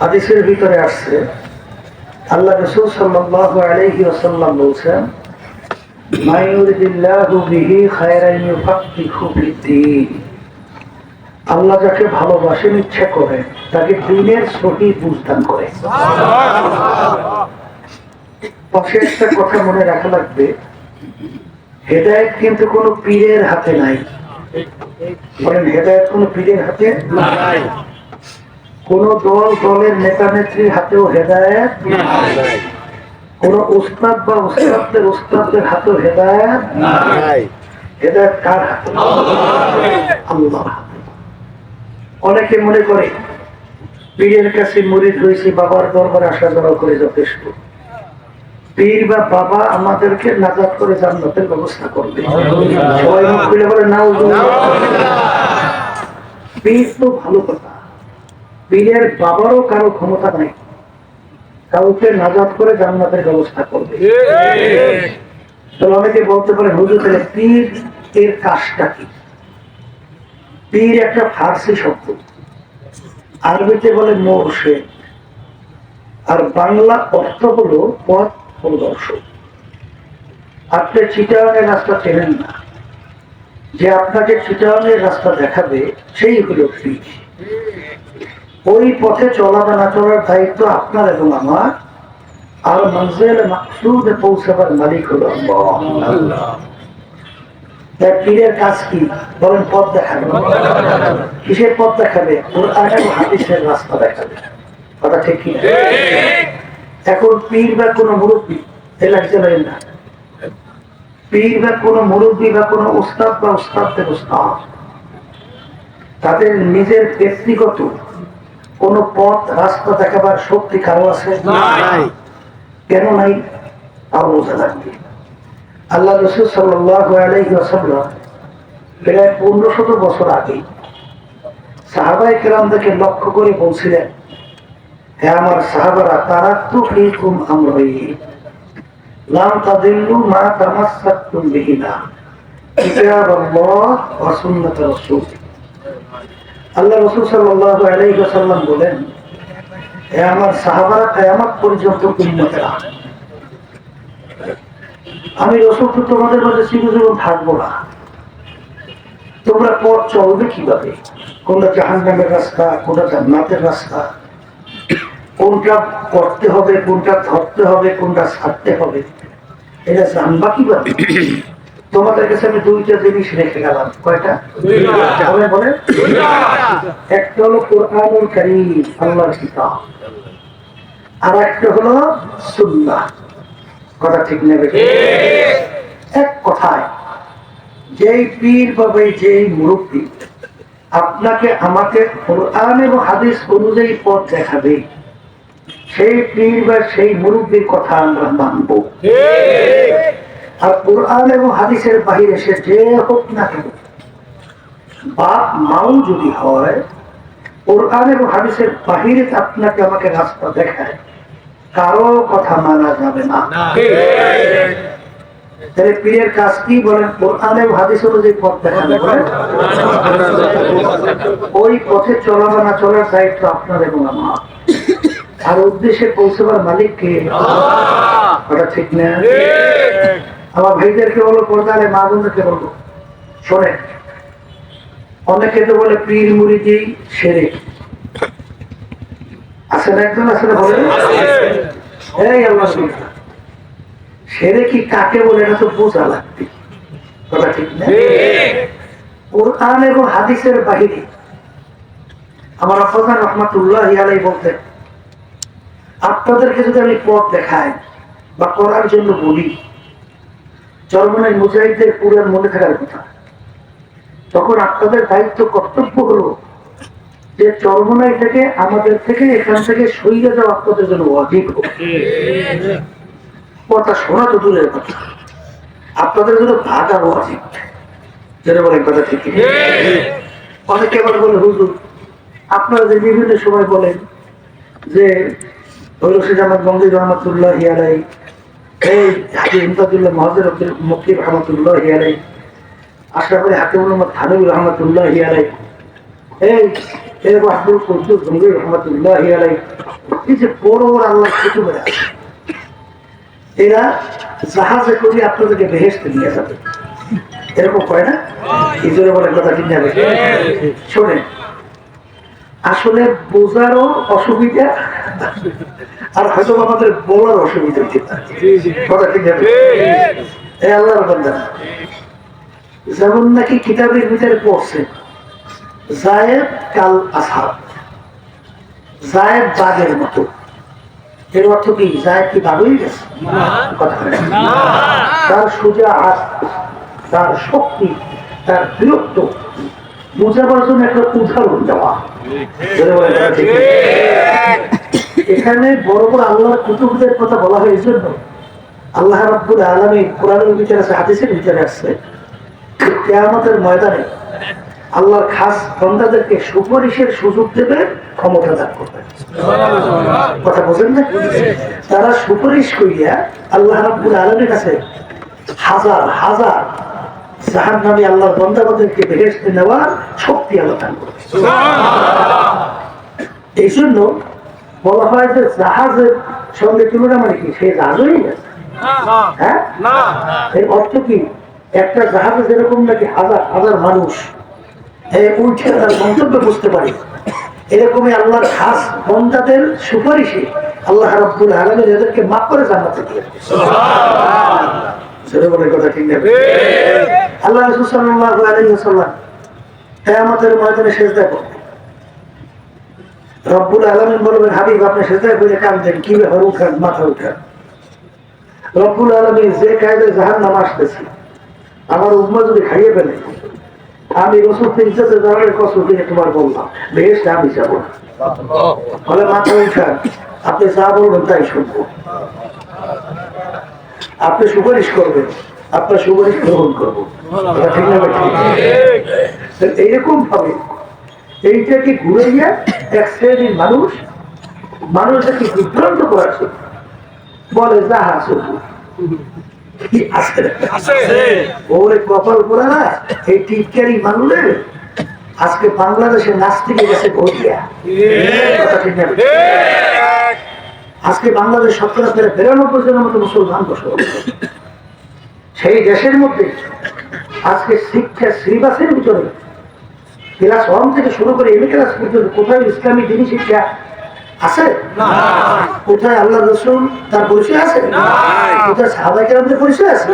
হাদিসের ভিতরে আসছে আল্লাহ রাসূল সাল্লাল্লাহু আলাইহি ওয়াসাল্লাম বলেছেন, মা ইউরিদিল্লাহু বিহি খায়রান ইউফাক্কিহু ফিদ্দীন। আল্লাহ যাকে ভালোবাসেন, ইচ্ছা করে তাকে দ্বীনের সঠিক বুঝদান করে। পাশে একটা কথা মনে রাখা লাগবে, হেদায়েত কিন্তু কোনো পীরের হাতে নাই। বলেন, হেদায়েত কোনো পীরের হাতে নাই, কোন দলের নেতা নেত্রীর হাতেও হেদায়েত নাই, কোন উস্তাদ বা উস্তাদের হাতেও হেদায়েত নাই। হেদায়েত কার হাতে? আল্লাহর হাতে। অনেকে মনে করে পীরের কাছে মুরিদ হয়েছে, বাবার দরবারে আসা যাওয়া করে যথেষ্ট। পীর বা বাবা আমাদেরকে নাজাত করে জান্নাতের ব্যবস্থা করবে। সবাই মুখ খুলে বলে নাউজুবিল্লাহ। পীর তো ভালো কথা, পীরের বাবারও কারো ক্ষমতা নাই কাউকে নাজাত করে জান্নাতের ব্যবস্থা করবে। তো অনেকে বলতে পারে, হুজুর তাহলে পীর এর কাজটা কি? পীর একটা ফার্সি শব্দ, আরবিতে বলে মুরশিদ, আর বাংলা অর্থ হলো পথ প্রদর্শক। আপনি চিটাগাংয়ের রাস্তা চেনেন না, যে আপনাকে চিটাগাংয়ের রাস্তা দেখাবে সেই হলো পীর। ওই পথে চলা বা না চলার দায়িত্ব আপনার এবং আমার, আর মঞ্জিল মাকসুদে পৌঁছাবার মালিক হলো আল্লাহ। পীরের কাজ কি বলেন? পথ দেখাবে। কিসের পথ দেখাবে? কোরআন এবং হাদিসের রাস্তা দেখাবে। কথা ঠিক কি? এখন পীর বা কোনো মুরব্বী লাগছে না, পীর বা কোনো মুরব্বী বা কোনো উস্তাদ বা উস্তাদের উস্তাদ, তাদের নিজের ব্যক্তিগত কোন পথ রাস্তা দেখাবার শক্তি কারো আছে? কেন নাই? তাও বোঝা লাগবে। আল্লাহ রাসূল সাল্লাল্লাহু আলাইহি ওয়াসাল্লাম প্রায় 1500 বছর আগে সাহাবায়ে কেরামদেরকে লক্ষ্য করে বলছিলেন, হে আমার সাহাবারা, তারাকতু ফীকুম আমরাইন লাম তাদিল্লু মা তামাসসাকতুম বিহিমা কিতাবাল্লাহ ওয়া সুন্নাত রাসূল। আল্লাহ রাসূল সাল্লাল্লাহু আলাইহি ওয়াসাল্লাম বলেন, হে আমার সাহাবারা, কিয়ামত পর্যন্ত উম্মতেরা, আমি রাসূল তো তোমাদের মাঝে চিরজীবন থাকবো না, তোমরা পথ চলবে কিভাবে? কোনটা জাহান্নামের রাস্তা, কোনটা জান্নাতের রাস্তা, কোনটা করতে হবে, কোনটা ধরতে হবে, কোনটা ছাড়তে হবে, এটা জানবা কিভাবে? তোমাদের কাছে আমি দুইটা জিনিস রেখে গেলাম। কয়টা? বলে একটা হলো কোরআনুল কারীম, আল্লাহর কিতাব, আর একটা হলো সুন্নাহ। কথা ঠিক নেবে? এক কথায়, যেই পীর বা যেই মুরব্বী আপনাকে আমাকে কোরআন এবং হাদিস অনুযায়ী পথ দেখাবে, সেই পীর বা সেই মুরব্বীর কথা আমরা মানব। আর কোরআন এবং হাদিসের বাহিরে সে যে হোক না কেন, বাপ মাও যদি হয়, কোরআন এবং হাদিসের বাহিরে আপনাকে আমাকে রাস্তা দেখায়, কারো কথা মানা যাবে না। তাহলে পীরের কাজ কি বলেন? কোরআন এবং হাদিস অনুযায়ী পথ দেখানো। ওই পথে চলা বা না চলার দায়িত্ব আপনার এবং আমার। আর উদ্দেশ্যে পৌঁছবার মালিক কে? ওটা ঠিক না? আমার ভাইদেরকে বলো, পর্দারে মা বোনদেরকে বলবো, শোনেন, অনেকে তো বলে পীর মুরিদি শিরক। আছে না? একজন আছে না? বলে এই আল্লাহ শিরক কাকে বলে এটা তো বোঝা লাগবে। কথা ঠিক না? কোরআন এবং হাদিসের বাহিরে আমার আব্বাজান রহমাতুল্লাহি আলাইহি বলতেন, আপনাদেরকে যদি আমি পথ দেখাই বা করার জন্য বলি, চরমনাই মুজাহিদদের পুরাণ মনে থাকার কথা, তখন আপনাদের দায়িত্ব কর্তব্য হলো যে চরমনাই থেকে আমাদের থেকে এখান থেকে সইয়ে যাওয়া আপনাদের জন্য ওয়াজিব হোক। কথা শোনা তো দূরের কথা, আপনাদের জন্য ভাগা ওয়াজিব। যেটা বলেন, কথা ঠিক। অনেকে আবার বলে, হুজুর আপনারা যে বিভিন্ন সময় বলেন যে রশিদ আহমদ গঙ্গী রহমতুল্লাহি আলাইহি, এই হাজী ইমদাদুল্লাহ মুহাজ্জির মুকিব রহমতুল্লাহি আলাইহি, আশরাফ আলী হাকিমুল মোহাম্মদ থানভী রহমতুল্লাহি আলাইহি, এই আব্দুল কুদ্দুস গঙ্গী রহমতুল্লাহি আলাইহি, এই যে বড় বড় আল্লাহ কুতুবের আছে, এরা জাহাজে করে আপনাদেরকে বেহেশতে নিয়ে যাবে, এরকম হয় না? এই জন্য বলে কথা ঠিক যাবে। শোনেন, আসলে বোঝারও অসুবিধা আর হয়তো আমাদের বলার অসুবিধা, কথা ঠিক যাবে। এই আল্লাহর বান্দা যেমন নাকি কিতাবের ভিতরে পড়ছে জায়েদ কাল আসহাব, জায়েদ বাঘের মতো। এর অর্থ কি? জায়েদ কি বাঘ হয়ে গেছে? কথা না, তার সুজাআত, তার শক্তি, তার বীরত্ব বোঝাবার জন্য একটা উদাহরণ দেওয়া। এখানে বড় বড় আল্লাহর কুতুবদের কথা বলা হয় এই জন্য, আল্লাহ রাব্বুল আলামিন কোরআনের ভিতরে আছে, হাদিসের ভিতরে আছে, কিয়ামতের ময়দানে আল্লাহর খাস বান্দাদেরকে সুপারিশের সুযোগ দেবে, ক্ষমতা দান করবে। কথা বোঝেন না? তারা সুপারিশ করিয়া আল্লাহ রাব্বুল আলামিনের কাছে হাজার হাজার জাহান্নামী আল্লাহর বান্দাদেরকে বেহেশতে নেওয়ার শক্তি আল্লাহ দান করবে। এই জন্য বলা হয় যে জাহাজের সঙ্গে তুলনা মানে কি, সে জাহাজ হয়ে গেছে। হ্যাঁ, এর অর্থ কি? একটা জাহাজে যেরকম নাকি হাজার হাজার মানুষ উঠে তার গন্তব্য বুঝতে পারে, এরকমই আল্লাহর খাস বান্দাদের সুপারিশে আল্লাহ রাব্বুল আলামিন এদেরকে মাফ করে জান্নাতে দিয়ে দেবে। কথা ঠিক না? আল্লাহ রাসূল সাল্লাল্লাহু আলাইহি ওয়াসাল্লাম কিয়ামতের ময়দানে সিজদা করবেন, রব্বুল আলামিন বলবেন হাবিব আপনি সিজদা করে কাঁদছেন, কি ব্যাপার, উঠান, মাথা উঠান। রব্বুল আলামিন যে কায়দায় জাহান্নাম আসতেছে, আমার উম্মাহ যদি খাইয়ে ফেলে, আমি রাসূল ইজ্জতের জালালের কসম করে তোমার বললাম বেহেশতে আমি যাবো না। বলে মাথা উঠান, আপনি যা বলবেন তাই শুনবো, আপনি সুপারিশ করবেন, আপনার সুপারিশ গ্রহণ করবো। ঠিক না? এইরকম ভাবে এইটাকে ঘুরাইয়া এক শ্রেণীর মানুষকে বিভ্রান্ত করার জন্য বলে জাহাজ ওরে কপাল পড়া না, এই টিটকারি মানুষের আজকে বাংলাদেশে নাস্তিকে গেছে ভোটিয়া। আজকে বাংলাদেশ 92% মতো মুসলমান বসবাস, সেই দেশের মধ্যে আজকে শিক্ষা সিলেবাসের ভিতরে ক্লাস 1 থেকে শুরু করে এমএ ক্লাস পর্যন্ত কোথায় ইসলামী দিনী শিক্ষা আছে? কোথায় আল্লাহ রাসূল তার পরিচয় আছে? কোথায় সাহাবায়ে কেরামদের পরিচয় আছে?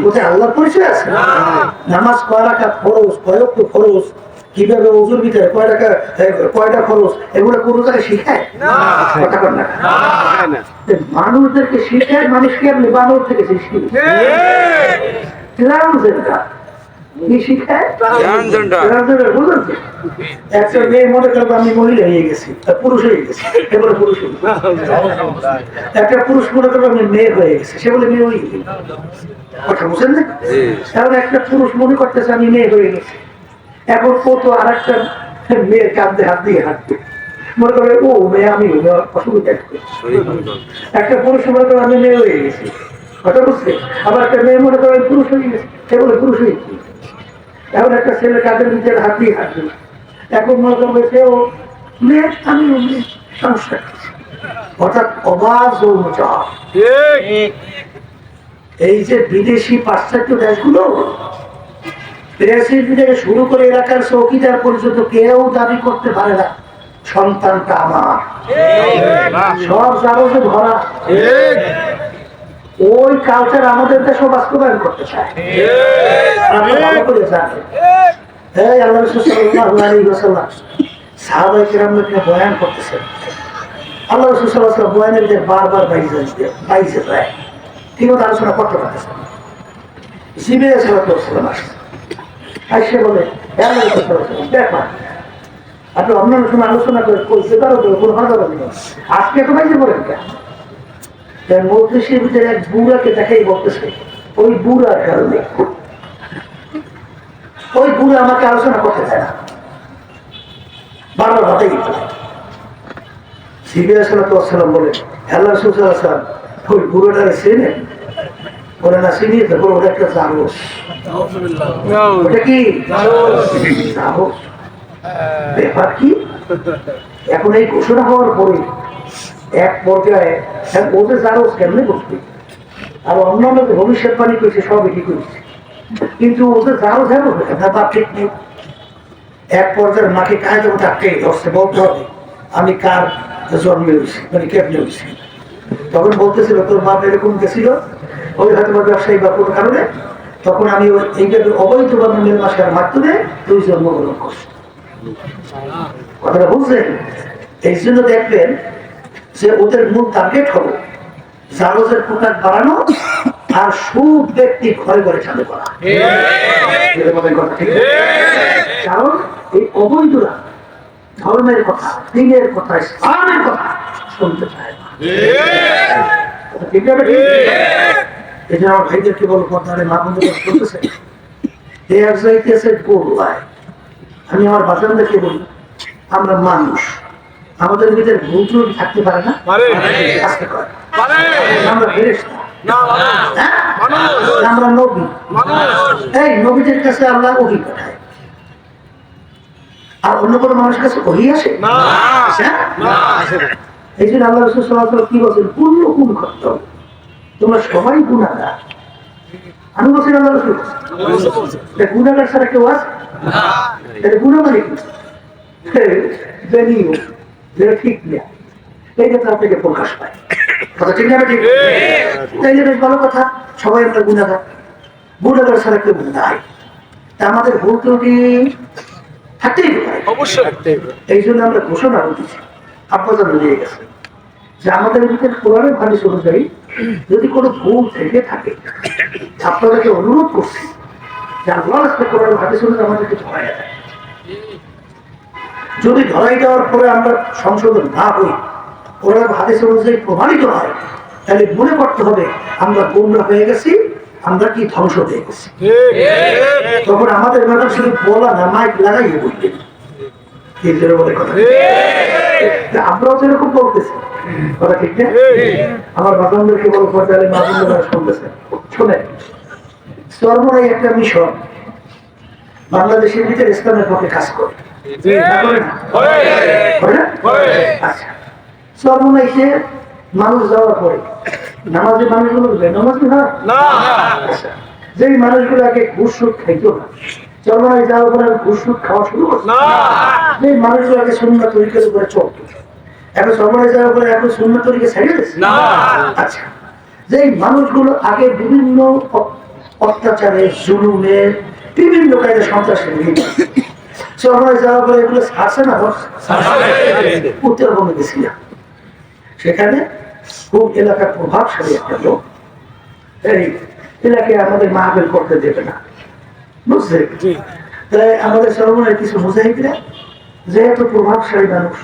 কোথায় আল্লাহর পরিচয় আছে? নামাজ কয় রাকাত ফরজ, কয় ওয়াক্ত ফরজ, কিভাবে ওযুর ভিতরে কয়টা ফরজ, এগুলো কোনো জায়গায় শিখায়? কথা বল না। মানুষদেরকে শিখায়, মানুষকে আপনি বানর থেকে সৃষ্টি একটা মেয়ে মনে করবো আমি মহিলা হয়ে গেছি, পুরুষ হয়ে গেছি, সে বলে পুরুষ হয়ে গেছে। একটা পুরুষ মনে করবো আমি মেয়ে হয়ে গেছে, সে বলে মেয়ে হয়ে গেছে। কথা বুঝেন না? তাহলে একটা পুরুষ মনে করতেছে আমি মেয়ে হয়ে গেছি, এখন কত আর একটা মেয়ের কাঁধে হাত দিয়ে হাঁটবে, মনে করে ও মেয়ে আমি অসুবিধা। একটা পুরুষ মনে করবো আমি মেয়ে হয়ে গেছি, কথা বুঝছে। আবার একটা মেয়ে মনে করো পুরুষ হয়ে গেছে, সে বলে পুরুষ হয়ে গেছে। এখন একটা ছেলে কাঁধের নিজের হাত দিয়ে হাঁটবে, এখন মনে করবে সেও মেয়ে আমি সমস্যা। অর্থাৎ অবাধ যৌনচার। এই যে বিদেশি পাশ্চাত্য দেশগুলো, প্রেসিডেন্ট থেকে শুরু করে এলাকার চৌকিদার পর্যন্ত কেউ দাবি করতে পারে না সন্তানটা আমার, সব জাগজে ভরা। ওই কালচার আমাদের দেশে বাস্তবায়ন করতে চায়। ভালো করে জানেন, এই আল্লাহ রাসূল সাল্লাল্লাহু আলাইহি ওয়াসাল্লাম সাহাবায়ে কেরামকে বয়ান করতেছেন। আল্লাহ রাসূল সাল্লাল্লাহু আলাইহি ওয়াসাল্লাম বয়ানের যে বারবার বাইজে যায়, ঠিক মতো আলোচনা করতে পারতেছেন। জিবরাইল সাল্লাল্লাহু আলাইহি ওয়াসাল্লাম আসে বলে দেখো আপনি অন্যান্য সময় আলোচনা করে করতে পারো কোনো ভালো আজকে তো বাইজে বলেন কেন? মজলিসের ভিতরে এক বুড়াকে দেখাই বলতেছে, ওই বুড়ার কারণে ওই বুড়া আমাকে আলোচনা করতে চায় না, বারবার হতেই পারে। জিবরাইল সাল্লাল্লাহু আলাইহি ওয়াসাল্লাম বলে আল্লাহ রাসূল সাল্লাল্লাহু আলাইহি ওয়াসাল্লাম ওই বুড়াটারে চেনেন? বলে না চিনি তো। বলে ওটা একটা জারস। ওটা কি জারস? ব্যাপার কি? এখন এই ঘোষণা হওয়ার পরে এক পর্যায়ে ওদের জারজ কেমনে বসবে, আর অন্যান্য যে ভবিষ্যৎবাণী করেছে সব এটি করেছে, কিন্তু ওদের জারজ হেন তা ঠিক নেই। এক পর্যায়ে মাকে কাজ আটকে ধরছে, বলতে হবে আমি কার জন্মে হয়েছি, মানে কেমনে হয়েছি। তখন বলতেছিল তোর মা এরকম গেছিল ওই হয়তো ব্যবসায়ী বা কোনো কারণে, তখন আমি এইভাবে অবৈধভাবে মেল মাসের মাধ্যমে তুই জন্মগ্রহণ করছি। কথাটা বুঝলেন? এই জন্য দেখবেন যে ওদের মূল টার্গেট হলো জারজের প্রকার বাড়ানো আর সুদ ব্যক্তি ঘরে ঘরে চালু করা। কারণ এই অবৈধরা ধর্মের কথা, দিনের কথা, ইসলামের কথা শুনতে চায় না। এই জন্য আমার ভাইদেরকে বলবো, আপনারা মা বন্ধুরা বলতেছে আমি আমার বাচ্চাদেরকে বলি আমরা মানুষ, আমাদের ভিতরে ভুল ত্রুটি থাকতে পারে না, আমরা ফেরেশতা, আমরা নবী, এই নবীদের কাছে আল্লাহ ওহী পাঠায়, আর অন্য কোনো মানুষের কাছে ওহী আসে? এই জন্য আল্লাহ রাসূল সাল্লাল্লাহু আলাইহি ওয়াসাল্লাম কি বলেন, কুল্লুকুম খাত্তাউ, তোমরা সবাই গুনাহগার। আমি বলছি আল্লাহ রাসূল গুনাহগার ছাড়া কেউ আছে? এটা গুনাহ মানে কি? ঠিক না, এইটা তার থেকে প্রকাশ পায়। কথা ঠিক না? ঠিক। তাইলে বেশ ভালো কথা, সবাই আমরা গুনাহগার, গুনাহগার ছাড়া কেউ নাই। তা আমাদের ভুল ত্রুটি থাকতেই পারে, অবশ্যই। এই জন্য আমরা ঘোষণা করতেছি, আপনারা বুঝিয়ে গেছে যে আমাদের ভিতরে কোরআনের হাদিস অনুযায়ী যদি কোনো ভুল থেকে থাকে, আপনাদেরকে অনুরোধ করছি যে আল্লাহর রাস্তায় কোরআনের হাদিস অনুযায়ী আমাদেরকে ধরাই দেয়। যদি ধরাই দেওয়ার পরে আমরা সংশোধন না হই, কোরআন হাদিস অনুযায়ী প্রমাণিত হয়, তাহলে মনে করতে হবে আমরা গোমরা হয়ে গেছি, আমরা কি ধ্বংস হয়ে গেছি। তখন আমাদের ম্যাডাম শুধু বলা না, মাইক লাগাইয়ে বলবেন, আমরাও যেরকম বলতেছি, কথা ঠিক না? আমার বাচ্চাদেরকে বলো পর্যায়ে মা বন্ধুরা শুনতেছে, শোনেন, সর্বদাই একটা মিশন বাংলাদেশের ভিতরে ইসলামের পক্ষে কাজ করে। আচ্ছা, সর্বনাইসে মানুষ যাওয়ার পরে নামাজে মানুষগুলো নামাজ হয় না, যে মানুষগুলো আগে ঘুষ সুদ খাইতো না, সর্বনাই যাওয়ার পরে ঘুষ সুদ খাওয়া শুরু করছে, যে মানুষগুলো আগে সুন্নাত তরিকার উপরে চলতো, এখন সর্বনাই যাওয়ার পরে এখন সুন্নাত তরিকা ছেড়ে দিচ্ছে। আচ্ছা, যে মানুষগুলো আগে বিভিন্ন অত্যাচারে, জুলুমে, বিভিন্ন কাজে সন্ত্রাসে সর্বনাই যাওয়ার পরে এগুলো ছাড়ছে না। উত্তরবঙ্গে গেছিলাম, সেখানে খুব এলাকার প্রভাবশালী একটা লোক এই এলাকায় আমাদের মাহফিল করতে দেবে না, বুঝছে? তাই আমাদের সর্বনায় কিছু মুজাহিদরা, যেহেতু প্রভাবশালী মানুষ,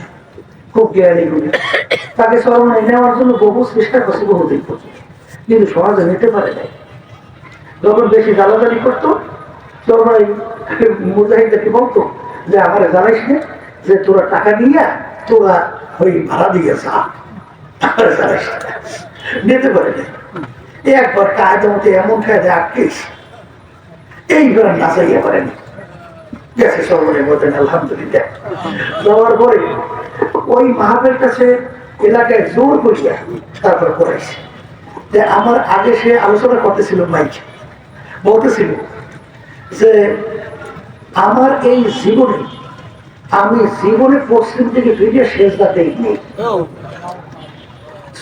খুব জ্ঞানী গুণী, তাকে সর্বনায় নেওয়ার জন্য বহু চেষ্টা করছে, বহুদিন পর্যন্ত, কিন্তু সমাজে নিতে পারে নাই। যখন বেশি জ্বালাজালি করতো, সর্বনাই মুজাহিদদেরকে বলতো যে আমার জানাইস না যে তোরা টাকা দিয়া তোরা ওই ভাড়া দিয়ে যা, নিতে পারে না। একবার কায়দা মতো এমন কায়দা আটকেস, এইবার নাচাইয়া পারেনি, গেছে সর্বনে বলতেন আলহামদুলিল্লাহ। যাওয়ার পরে ওই মাহফিলের কাছে এলাকায় জোর করিয়া তারপর করাইছে। যে আমার আগে সে আলোচনা করতেছিল, মাইক বলতেছিল যে আমার এই জীবনে আমি জীবনে পশ্চিম থেকে ফিরে সেজদা দেইনি।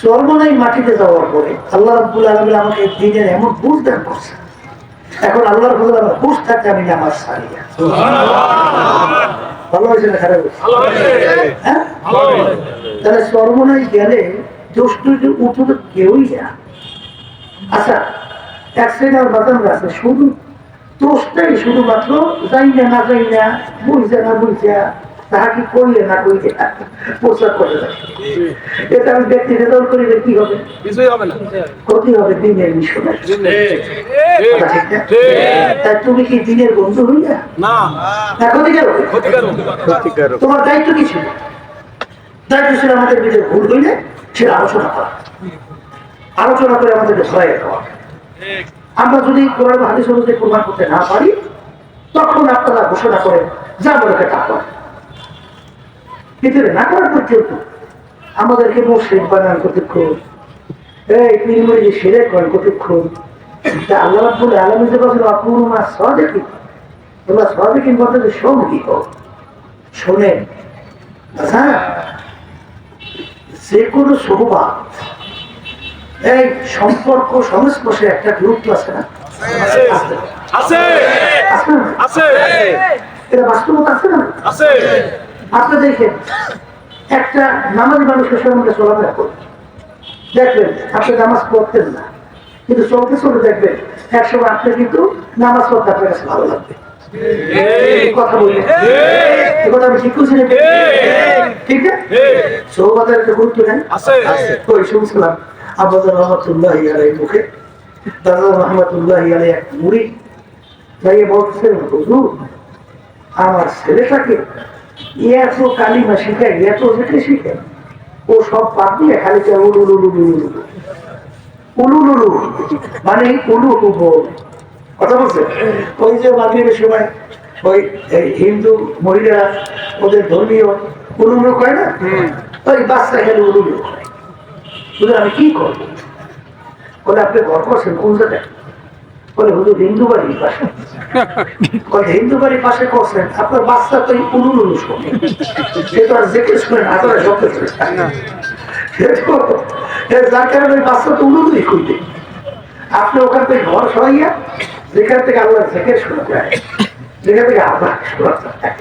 সর্বনাই মাটিতে যাওয়ার পরে আল্লাহ রাব্বুল আলামিন আমাকে দিনের এমন বুঝ দান করছে, এখন আল্লাহর ফজলে আমার বুঝ থাকতে আমি নামাজ ছাড়ি না। ভালো হয়েছে না খারাপ হয়েছে? হ্যাঁ, তাহলে সর্বনাই গেলে দুষ্ট উঠে তো কেউই না। আচ্ছা, এক শ্রেণী আমার বাতানরা আছে, শুধু দোষটাই শুধুমাত্র যাই না, না যাই না, বুঝছে না বুঝছে, তাহাকে করলে না কইলে প্রচার করে দেয়। এটা আমি ব্যক্তি রেজাল্ট করিলে কি হবে? কিছুই হবে না, ক্ষতি হবে দিনের মিশনের। তাই তুমি কি দিনের বন্ধু হইলে না, ক্ষতিকারক। তোমার দায়িত্ব কি ছিল? দায়িত্ব ছিল আমাদের ভিতরে ভুল হইলে সেটা আলোচনা করা, আলোচনা করে আমাদেরকে সহায় দেওয়া। আমরা যদি কোরআন হাদিস অনুযায়ী প্রমাণ করতে না পারি, তখন আপনারা ঘোষণা করেন যা বলে তা করেন, ভিতরে না করার পর্যন্ত আমাদেরকে মুশরিক বানান কতক্ষণ, এই পীর মুরিদ শিরক করেন কতক্ষণ। তা আল্লাহ রাব্বুল আলামিন যে বলেন আকুনু মা সাদিকিন, তোমরা সাদিকিন বলতে যে সঙ্গী হও। শোনেন, আচ্ছা, যে কোনো সুহবাত, এই সম্পর্ক সংস্পর্শে একটা গুরুত্ব আছে না? এটা বাস্তবতা আছে না? আপনি দেখেন, একটা নামাজি মানুষের সঙ্গে চলাফেরা করবেন, দেখবেন আপনি নামাজ পড়তেন না, কিন্তু চলতে চলে দেখবেন একসময় আপনি কিন্তু নামাজ পড়তে আপনার কাছে ভালো লাগবে। কথা বলবেন, কথা আমি ঠিক করছি, ঠিক না? সৌবাদের একটা গুরুত্ব নেই। ওই শুনছিলাম আব্বাজান রহমতুল্লাহি আলাইহির মুখে, দাদা রহমতুল্লাহি আলাইহি এক মুরিদ যাইয়ে বলছেন, হুজুর আমার ছেলেটাকে এত কালিমা শিখায়, এত যেতে শিখে, ও সব বাদ দিয়ে খালি উলুলুলু মানে উলু বল কথা বলছে। ওই যে মাগরিবের সময় ওই হিন্দু মহিলারা ওদের ধর্মীয় উলুলু করে না, ওই বাচ্চা খেলে উলুলু করে। আমি কি করবো? বলে আপনি ঘর করছেন কোন জায়গায়? বলে হুজুর হিন্দু বাড়ির পাশে। হিন্দু বাড়ির পাশে করছেন, আপনার বাচ্চা তো উলুলুলু শোনে, সে তো আর জেকে শুনে না, আপনারা শব্দ শুনে, যার কারণে ওই বাচ্চা তো উলুলুই খুঁজবে। আপনি ওখান থেকে ঘর সরাইয়া যেখান থেকে আল্লাহ জেকে শোনা যায়, যেখান থেকে আল্লাহ শোনা যায়,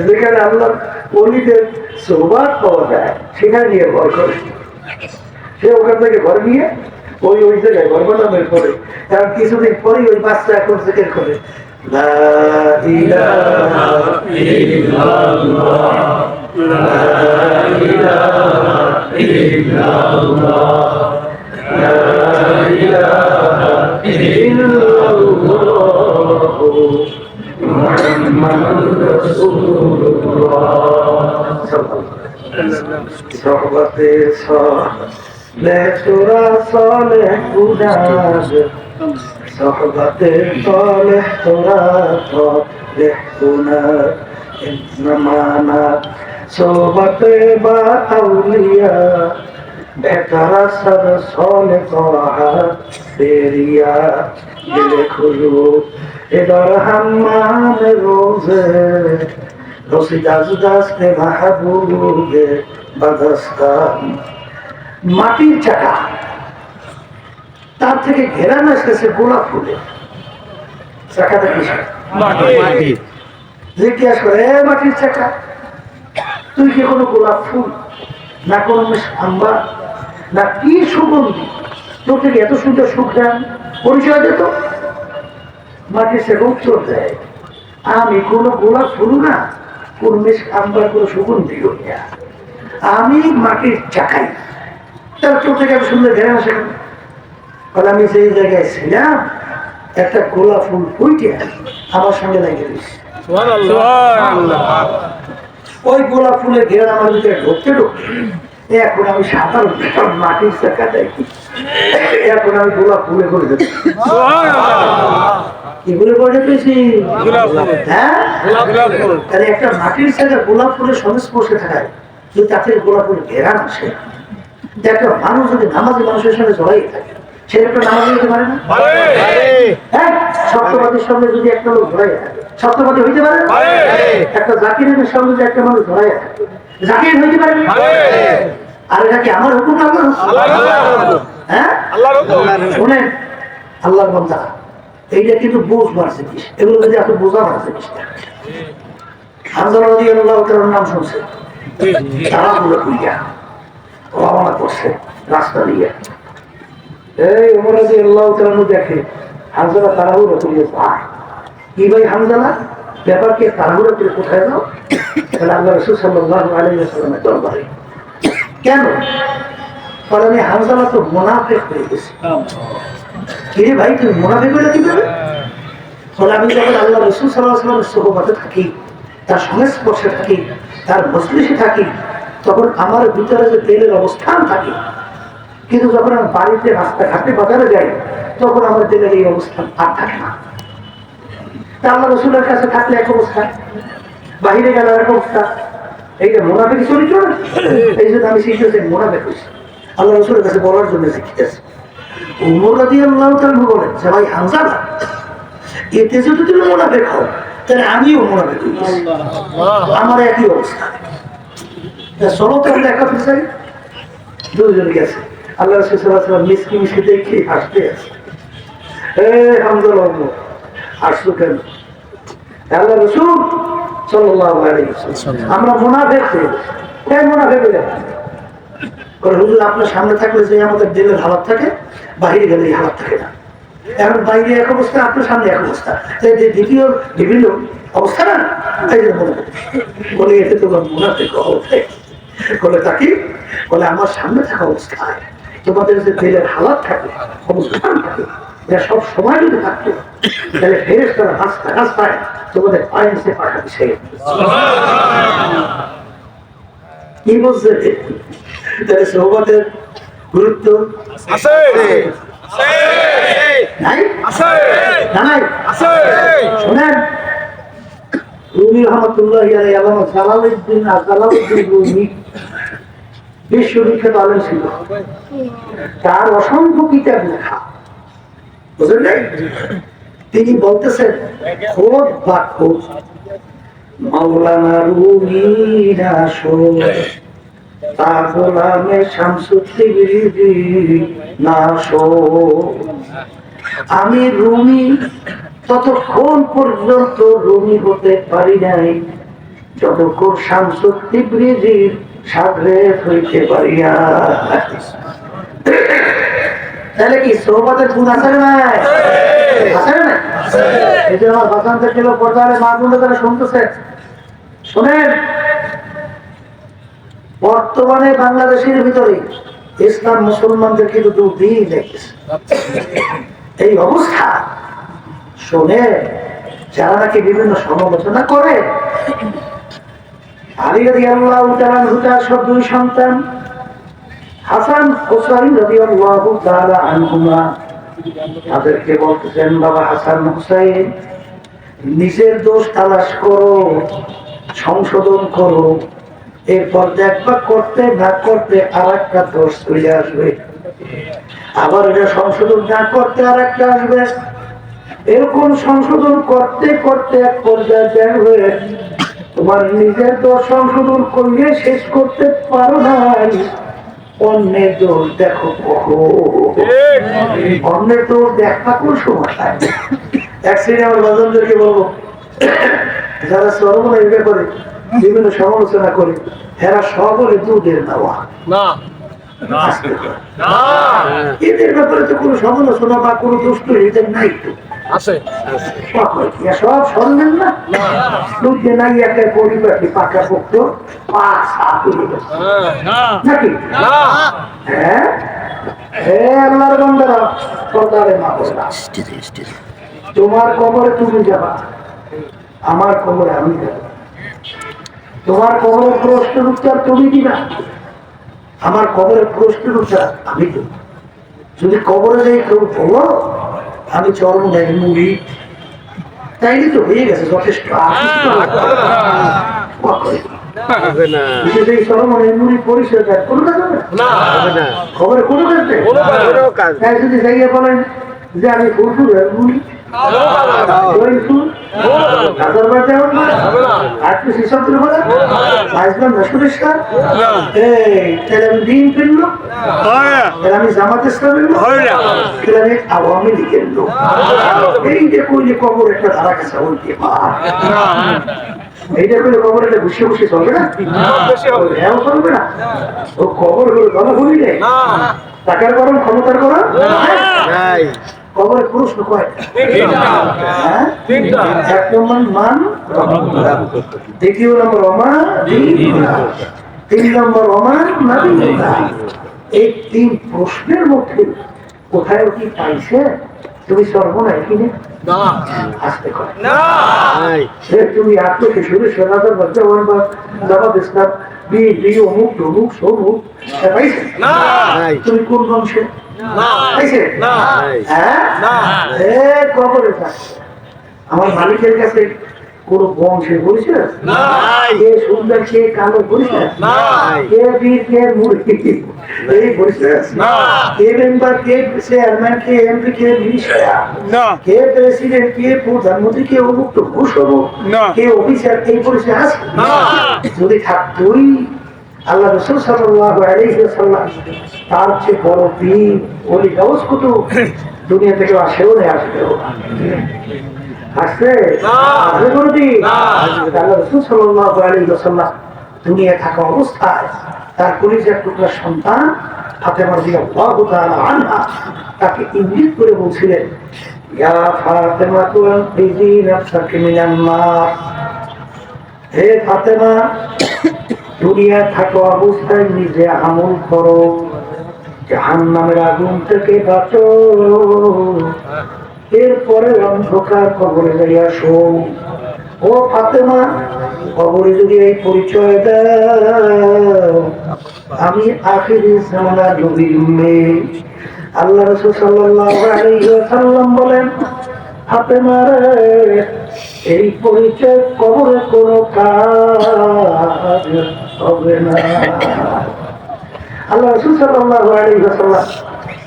যেখানে আল্লাহ অলিদের সোহবাত পাওয়া যায়, সেখানে নিয়ে ঘর করে। সে ওখান থেকে ঘর নিয়ে ওই ওই জায়গায় ঘর বানানোর পরে, কারণ কিছুদিন পরেই ওই বাচ্চা এখন জেকের করে লা ইলাহা ইল্লাল্লাহ, লা ইলাহা ইল্লাল্লাহ, লা ইলাহা ইল্লাল্লাহ, মুহাম্মাদুর রাসূলুল্লাহ। সহবতে সালেহ তোরা সালেহ গুনাহ, সহবতে সালেহ তোরা সালেহ গুনাহ, ইনমানা সোহবতে বা আউলিয়া, বেকারা সর সালে তোহা বেরিয়া, দিলে খুলু এবার হাম্মাম রোজে, মাটির চাকা, তার থেকে ঘেরানো এসেছে গোলাপ ফুলে। চাকাটা কিসের? জিজ্ঞাসা করে, মাটির চাকা তুই কি কোনো গোলাপ ফুল, না কোনো আম্বা, না কি সুগন্ধি, তোর থেকে এত সুন্দর সুঘ্রাণ, পরিচয় দিত? মাটির চাকা উত্তর দেয়, আমি কোনো গোলাপ ফুল না, কোন মেশ আম্বার কোনো সুগন্ধিও নেই, আমি মাটির চাকাই। তার চোখ থেকে এত সুন্দর ঘেরা আসে, আমি সেই জায়গায় ছিলাম, একটা গোলাপ ফুল ফুইটে আমার সঙ্গে লাগিয়ে দিয়েছি। ওই গোলাপ ফুলের ঘেরা আমার ভিতরে ঢুকতে ঢুকতে এখন আমি সাধারণ মাটির চাকা দেখি, এখন আমি গোলাপ ফুলে করে দিচ্ছি। এগুলো করে পেয়েছি, হ্যাঁ, তাহলে একটা মাটির চাকা গোলাপ ফুলের সংস্পর্শে থাকায় যদি তাতে গোলাপ ফুল ঘেরান আসে, একটা মানুষ যদি নামাজি মানুষের সঙ্গে জড়াই থাকে, সে একটা নামাজি হইতে পারে না? হ্যাঁ, সত্যবাদীর সঙ্গে যদি একটা লোক জড়াই থাকে, সত্যবাদী হইতে পারে না? একটা জাকিরের সঙ্গে যদি একটা মানুষ জড়াই থাকে, জাকির হইতে পারে না? আর এটা কি আমার হুকুম না? হ্যাঁ, শোনেন আল্লাহর বান্দা, এইটা কিন্তু বোঝ বাড়ছে কিস, এগুলো যদি এত বোঝা বাড়ছে কিস। হামজা রাদিয়াল্লাহু তাআলার নাম শুনছে, তারা বলে কুইয়া রওনা করছে রাস্তা দিয়ে। এই ওমর রাদিয়াল্লাহু তাআলা দেখে হামজা তাড়াহুড়ো করে যায়, কি ভাই হামজা ব্যাপার কি তাড়াহুড়ো করে কোথায় যাও? তাহলে আল্লাহ রাসূল সাল্লাল্লাহু আলাইহি ওয়াসাল্লামের দরবারে। কেন? কারণ আমি হামজা তো মুনাফিক হয়ে গেছি। কে ভাই তুমি মুনাফিক হয়ে কি করবে? ফলে আমি যখন আল্লাহ রাসূল সাল্লাল্লাহু আলাইহি ওয়াসাল্লামের সুহবতে থাকি, তার সংস্পর্শে থাকি, তার মজলিসে থাকি, তখন আমার ভিতরে যে তেলের অবস্থান থাকে, কিন্তু যখন আমি বাড়িতে রাস্তাঘাটে বাজারে যাই, তখন আমার তেলের এই অবস্থান আর থাকে না। তা আল্লাহ রাসূলের কাছে থাকলে এক অবস্থা, বাহিরে গেলে এক অবস্থা, এইটা মুনাফিক চরিত্র না। এই জন্য আমি শিখেছি মুনাফিক হয়েছি, আল্লাহ রসুলের কাছে বলার জন্য শিখতেছি। উমর রাদিয়াল্লাহু তাআলা বলেন যে ভাই হামজা না, এতে যদি তুমি মুনাফিক হও তাহলে আমিও মুনাফিক হই, আমার একই অবস্থা। চলো তো আমরা একা চাই, দুজন গেছে। আল্লাহ রাসূল সাল্লাল্লাহু আলাইহি ওয়াসাল্লাম মিসকি মিসকি দেখে হাসতে আছে। হামজা বাবু হাসছো কেন? আল্লাহ রাসূল সাল্লাল্লাহু আলাইহি ওয়াসাল্লাম আমরা মুনাফিক হই। কেন মুনাফিক হই? হুজুর আপনার সামনে থাকলে যে আমাদের দিলের হালাত থাকে, বাহিরে গেলে এই হালাত থাকে না। এখন বাইরে এক অবস্থা, আপনার সামনে এক অবস্থা, দ্বিতীয় বিভিন্ন অবস্থা না। এই যে বলে এতে তো মুনাফিক বলে তাকে বলে আমার সামনে থাকা অবস্থায় তোমাদের যে দিলের হালাত থাকে, অবস্থান থাকে, যা সব সময় যদি থাকতো তাহলে ফেরেশতারা রাস্তায় তোমাদের পায়ের সে পাঠাবে। সে কি বলছে? তাহলে সোহবতের গুরুত্ব আছে নাই? শোনেন, রুমি রহমতুল্লাহ জালালউদ্দিন রুমি বিশ্ববিখ্যাত আলেম ছিল। তার অসংখ্য কিতাব লেখা, বুঝলেন? তিনি বলতেছেন খোদ বা খোদ মাওলানা রুমির আসর তা গোলামে শামসুদ্দিন নাসর। আমি রুমি ততক্ষণ পর্যন্ত রুমি হতে পারি নাই যতক্ষণ শামসুদ্দিন সাগরেদ হইতে পারি না। তাহলে কি সোহবতের গুণ আছে না? আছে না? এই যে আমার বাসান্তের ছিল পর্দারে মা বোনরা তারা শুনতেছে, শোনেন, বর্তমানে বাংলাদেশের ভিতরে ইসলাম মুসলমানদের কিন্তু দুদিন দেখেছে এই অবস্থা। শোনে, যারা নাকি বিভিন্ন সমালোচনা করে আলী রাদিয়াল্লাহু তাআলা সব দুই সন্তান হাসান হুসাইন রাদিয়াল্লাহু তাআলা আনহুমা, তাদেরকে বলতেছেন বাবা হাসান হুসাইন, নিজের দোষ তালাশ করো, সংশোধন করো, এরপর দেখবা করতে না করতে আর একটা দোষ চলে আসবে, আবার এটা সংশোধন না করতে আর একটা আসবে। এরকম সংশোধন করতে করতে এক পর্যায়ে দেখবে তোমার নিজের দোষ সংশোধন করলে শেষ করতে পারো নাই, অন্যের দোষ দেখো কখন, অন্যের দোষ দেখা কোন সময়। এক শ্রেণী আমার বাজনদেরকে বলবো, যারা সর্বনা এটা করে বিভিন্ন সমালোচনা করে, এরা সকলে দুধের নেওয়া না, এদের ব্যাপারে তো কোনো সমালোচনা বা কোনো দুষ্ট এদের নাই তো আছে, সব সন্দেহ না। দুধে নাই একটা পরিবারটি পাকা পক্ষ নাকি? হ্যাঁ, আল্লাহর বান্দারা পর্দারে মা বললাম, তোমার কবরে তুমি যাবা, আমার কবরে আমি যাব। তোমার কবরের প্রশ্নের উত্তর তুমি দিবা, আমার কবরের প্রশ্নের উত্তর আমি দেব। যদি কবরে যাই কেউ বলো আমি চরম দেয় মুড়ি, তাইলে তো হয়ে গেছে যথেষ্ট। পরিচয় কোনো কাজ হবে না, খবরে কোনো কাজ নেই। যদি যাইয়া বলেন যে আমি ফুলফুল মুড়ি আমি জামাত ইসলামের লোক, আমি আওয়ামী লীগের লোক, এই যে কইলে কবর একটা ধারা কাছে বলতে এইটা করলে কবর একটা ঘুষে ঘুষে চলবে না, হ্যাঁ চলবে না। ও কবর হলো জনভূমি নেই, টাকার গরম ক্ষমতার গরম কবরের প্রশ্ন কয়টা? এক নম্বর মান, দ্বিতীয় নম্বর অমান, 3 নম্বর অমান নাবি। এই 3 প্রশ্নের মধ্যে কোথায় কি পাইছে তুমি সর্বনাই কিনে আসতে করে তুমি আত্মকে শুরু সনাতন জামাত ইসলাম অমুক তমুক সমুক পাইছে, তুমি কোন বংশে আমার মালিকের কাছে কোন বংশে বলছে কে সুন্দর কে কালো বলছে কে বীর কে মুরগি এই বলছে কে মেম্বার কে চেয়ারম্যান কে এমপি কে মিনিস্টার কে প্রেসিডেন্ট কে প্রধানমন্ত্রী কে অমুক্ত ঘোষক কে অফিসার এই বলছে আছে যদি থাকতোই আল্লাহ রাসূল সাল্লাল্লাহু আলাইহি ওয়াসাল্লাম তার চেয়ে বড় বীর ওলি গাউস কুতুব দুনিয়া থেকে আসেও না আসবেও আসছে আসবে কোনদিন আল্লাহ রাসূল সাল্লাল্লাহু আলাইহি ওয়াসাল্লাম দুনিয়া থাকা অবস্থায় তার কলিজার টুকরা সন্তান ফাতেমা রাদিয়াল্লাহু তাআলা আনহা তাকে ইঙ্গিত করে বলছিলেন ইয়া ফাতেমা তুনফিজি নাফসাকি মিনান নার হে ফাতেমা দুনিয়া থাকা অবস্থায় নিজে আমল করো জাহান্নামের আগুন থেকে বাঁচো এরপরে অন্ধকার কবরে যাইয়া শো ও ফাতেমা কবরে যদি এই পরিচয় দাও আমি আখিরি জামানা নবীর মেয়ে আল্লাহ রাসূল সাল্লাল্লাহু আলাইহি ওয়াসাল্লাম বলেন ফাতেমা এই পরিচয় কবরে কোনো কাজ হবে না আল্লাহ রাসূল সাল্লাল্লাহু আলাইহি ওয়াসাল্লাম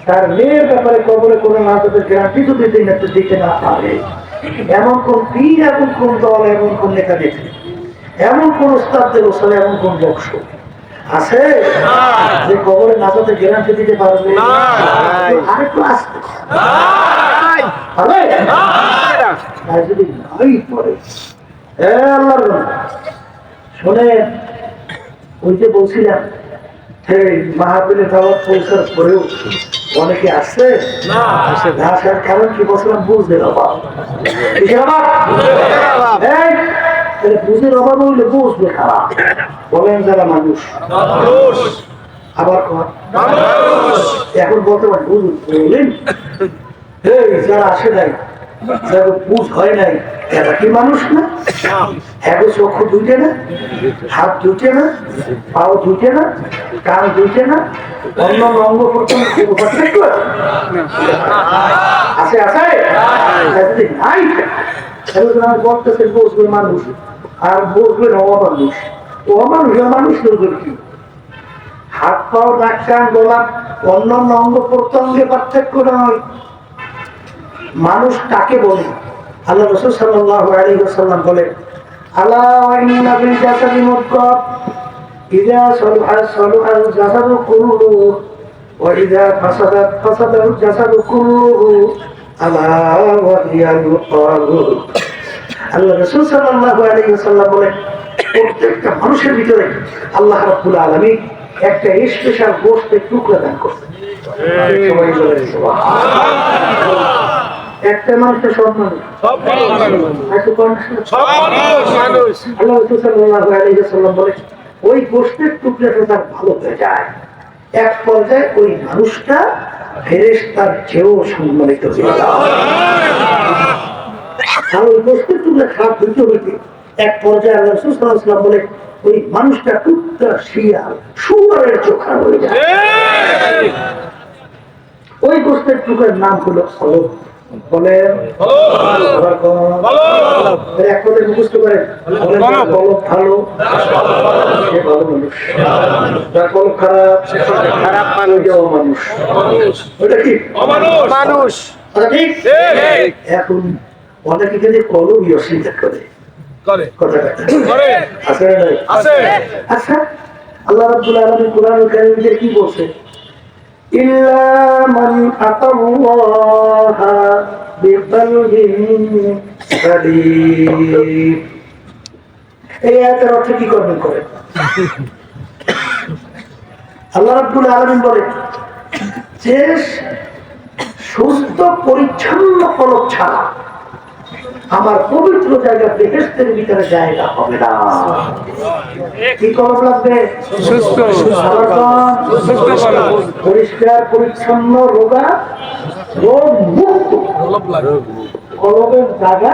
তার মেয়ের ব্যাপারে কবরে কোনো নাজাতের গ্যারান্টি যদি দিতে না পারে এমন কোন পীর এমন কোন দল এমন কোন নেতা দেখে এমন কোন উস্তাদদের ওসলে এমন কোন বংশ আছে যে কবরে নাজাতের গ্যারান্টি দিতে পারবে আরেকটু আসতে যদি নাই পড়ে আল্লাহর শোনেন ওই যে বলছিলাম মাহফিলে দাওয়াত পৌঁছার পরেও অনেকে আসছে না আসার কারণ কি বলছিলাম বুঝতে অভাব বুঝের অভাব হইলে বুঝবে খারাপ বলেন যারা মানুষ আবার এখন বলতে পারেন বুঝলেন যারা আসে নাই যারা বুঝ হয় নাই এরা কি মানুষ না এখন চক্ষু দুইটে না হাত দুইটে না পাও দুইটে না কান দুইটে না অন্য অঙ্গ আছে আছে যদি নাই বলতেছেন বসবে মানুষ আর বসবেন অমানুষ অমানুষের মানুষ কি হাত পাও নাক কান গলা অন্য অঙ্গ প্রত্যঙ্গে পার্থক্য নয় মানুষ কাকে বলে আল্লাহ রাসূল সাল্লাল্লাহু আলাইহি ওয়াসাল্লাম বলেন আলা ওয়া ইন্না ফিল জাসাদি মুদগাত ইযা সালাহা সালাহাল জাসাদু কুল্লুহু ওয়া ইযা ফাসাদাত ফাসাদাল জাসাদু কুল্লুহু আলা ওয়া হিয়াল কলব আল্লাহ রাসূল সাল্লাল্লাহু আলাইহি ওয়াসাল্লাম বলেন প্রত্যেকটা মানুষের ভিতরে আল্লাহ রাব্বুল আলামিন একটা স্পেশাল গোশতের টুকরা দান করেছেন সবাই বলেন সুবহানাল্লাহ একটা মানুষের সব মানুষ আল্লাহ রাসূল সাল্লাল্লাহু আলাইহি ওয়াসাল্লাম বলেন ওই গোশতের টুকরাটা তার ভালো হয়ে যায় এক পর্যায়ে ওই মানুষটা ফেরেশতার চেয়েও সম্মানিত হয়ে যায় আর ওই গোশতের টুকরা খারাপ হইতে হইতে এক পর্যায়ে আল্লাহ রাসূল সাল্লাল্লাহু আলাইহি ওয়াসাল্লাম বলেন ওই মানুষটা টুকরা শিয়াল শুয়োরের চোখা হয়ে যায় ওই গোশতের টুকরার নাম হলো কলব বলে এক কথা মুখস্থ করেন কলব ভালো সে ভালো মানুষ যার কলব খারাপ খারাপ মানুষ ওটা কি মানুষ ঠিক এখন অনেকে যদি কলবই অস্বীকার করে আচ্ছা আল্লাহ রাব্বুল আলামিন কুরআনুল কারীমে কি বলছে إلا من أتى الله بقلب سليم এই আয়াতের অর্থ কি করবেন করে আল্লাহ রাব্বুল আলামিন বলেন যে সুস্থ পরিচ্ছন্ন কলব ছাড়া আমার পবিত্র জায়গা বেহেশতের ভিতরে জায়গা হবে না কি কলব লাগবে সুস্থ পরিষ্কার পরিচ্ছন্ন রোগা রোগ মুক্ত কলবের জায়গা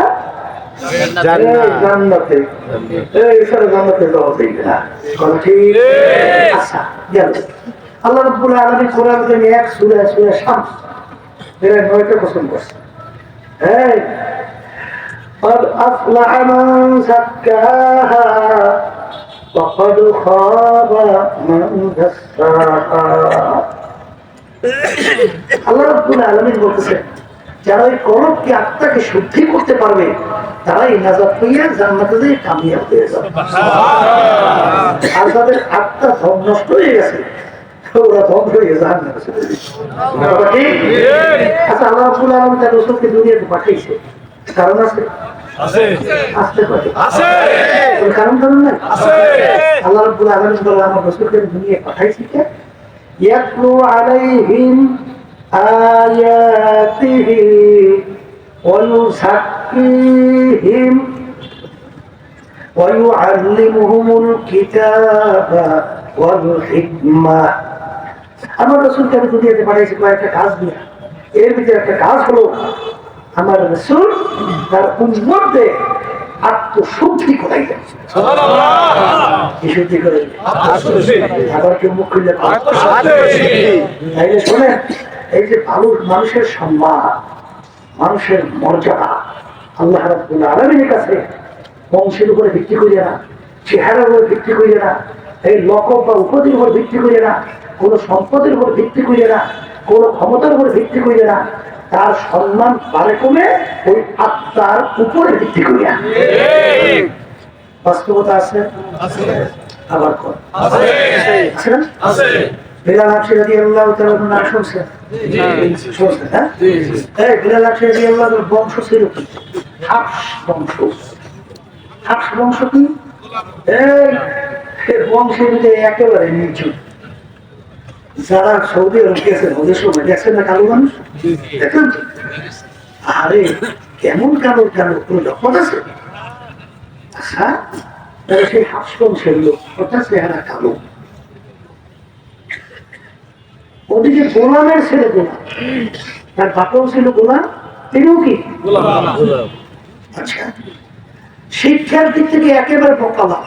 জান্নাতে জান্নাতে যাওয়া যাইবে না আচ্ছা আল্লাহ রাব্বুল আলামিন কোরআনে এক সূরা সূরা শামস এর 9টা কোশ্চেন করছে قد أفلح من زكاها وقد خاب من دساها আল্লাহ রাব্বুল আলামিন বলতেছেন যারা এই কলবকে আত্মাকে শুদ্ধি করতে পারবে তারাই নাজাত পেয়ে জান্নাতে যেয়ে কামিয়াব হয়ে যাবে। আর যাদের আত্মা নষ্ট হয়ে গেছে ওরা ধ্বংস হয়ে জাহান্নামে চলে যাবে। আচ্ছা আল্লাহ রাব্বুল আলামিন তার রাসূলকে দুনিয়াতে পাঠিয়েছে, কারণ আছে? আসতে পারে কারণ নাই। আল্লাহ রাব্বুল আলামিন বলে আমার রাসূলকে দুনিয়ায় পাঠাইছি কে ইয়াতলু আলাইহিম আয়াতিহি ওয়া ইউযাক্কিহিম ওয়া ইউআল্লিমুহুমুল কিতাবা ওয়াল হিকমা। আমার রাসূলকে আমি দুনিয়াতে পাঠাইছি কয়েকটা কাজ দিয়ে। এর ভিতরে একটা কাজ হলো আমার রাসূল তার উম্মতদের আত্মশুদ্ধি করাইলেন। কি শুদ্ধি করাইলেন? আবার কেউ মুখ খুললে তাইলে শোনেন, এই যে মানুষের সম্মান, মানুষের মর্যাদা আল্লাহ রাব্বুল আলামিনের কাছে বংশের উপরে ভিত্তি করি না, চেহারার উপরে ভিত্তি করি না, এই লকব বা উপাধির উপর ভিত্তি করি না, কোন সম্পদের উপর ভিত্তি করি না, কোন ক্ষমতার উপর ভিত্তি করি না, তার সম্মান বাড়ে কমে ওই আত্মার উপরে ভিত্তি করি না। বাস্তবতা আছে, আবার কোন আছে না? বিলাল হাবশী রাদিয়াল্লাহু তাআলা নাম শুনছেন? শুনছেন হ্যাঁ? এই বিলাল হাবশী রাদিয়াল্লাহু তাআলার বংশ ছিল কি? হাবশ বংশ। হাবশ বংশ কি? এই বংশের ভিতরে একেবারে নিচু। যারা সৌদি আরব গেছেন ওদের সময় দেখছেন না কালো মানুষ? দেখেন আরে কেমন কালো কালো কোনো লক্ষণ আছে? আচ্ছা তাহলে সেই হাবশ বংশের লোক অর্থাৎ চেহারা কালো। ওদিকে গোলামের ছেলে গোলাম, তার বাপাও ছিল গোলাম, তিনিও কি আচ্ছা শিক্ষার দিক থেকে একেবারে বকালা,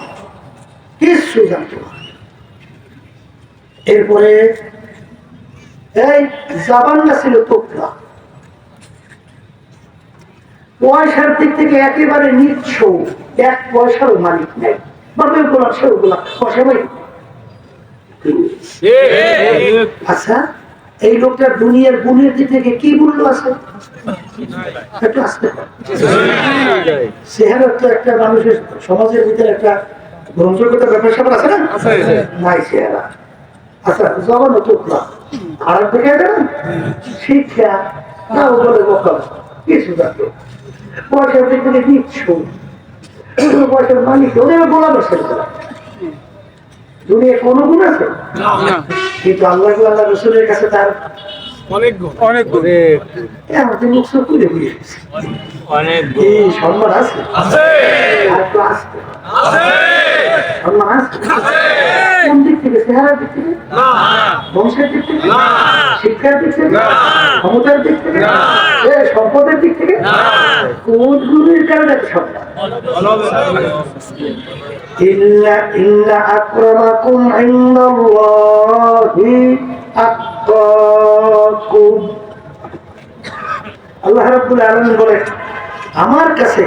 কিছু জানতো না। এরপরে এই জাবানটা ছিল তোকরা, পয়সার দিক থেকে একেবারে নিচ্ছ, এক পয়সারও মালিক নেই, বাপের গোলাম সেও গোলাম, পয়সা নেই। আচ্ছা এই লোকটা দুনিয়ার গুণের দিক থেকে কি মূল্য আছে? একটু আসতে চেহারা তো একটা মানুষের সমাজের ভিতরে একটা গ্রহণযোগ্যতা ব্যাপার স্যাপার আছে না? নাই চেহারা। আচ্ছা জবানও তোকরা, আর দিকে শিক্ষা তাও বলে বকল, কিছু থাকলো পয়সার দিক থেকে দিচ্ছ, পয়সার মালিক ওদের গোলামের ছেলে দুনিয়া কোনো গুণ আছে? কিন্তু আল্লাহ আল্লাহ রসুলের কাছে তার অনেক গুণ, অনেক গুণ। আমাদের মুখ সব খুলে বুঝে এই সম্মান আছে, আর একটু আসতে সম্মান আছে। কোন দিক থেকে? চেহারার দিক থেকে, বংশের দিক থেকে, শিক্ষার দিক থেকে, ক্ষমতার দিক থেকে, সম্পদের দিক থেকে, কোন গুণের কারণে সম্মান? ইন্না আকরামাকুম ইনদাল্লাহি আতকাকুম। আল্লাহ রাব্বুল আলামিন বলেন আমার কাছে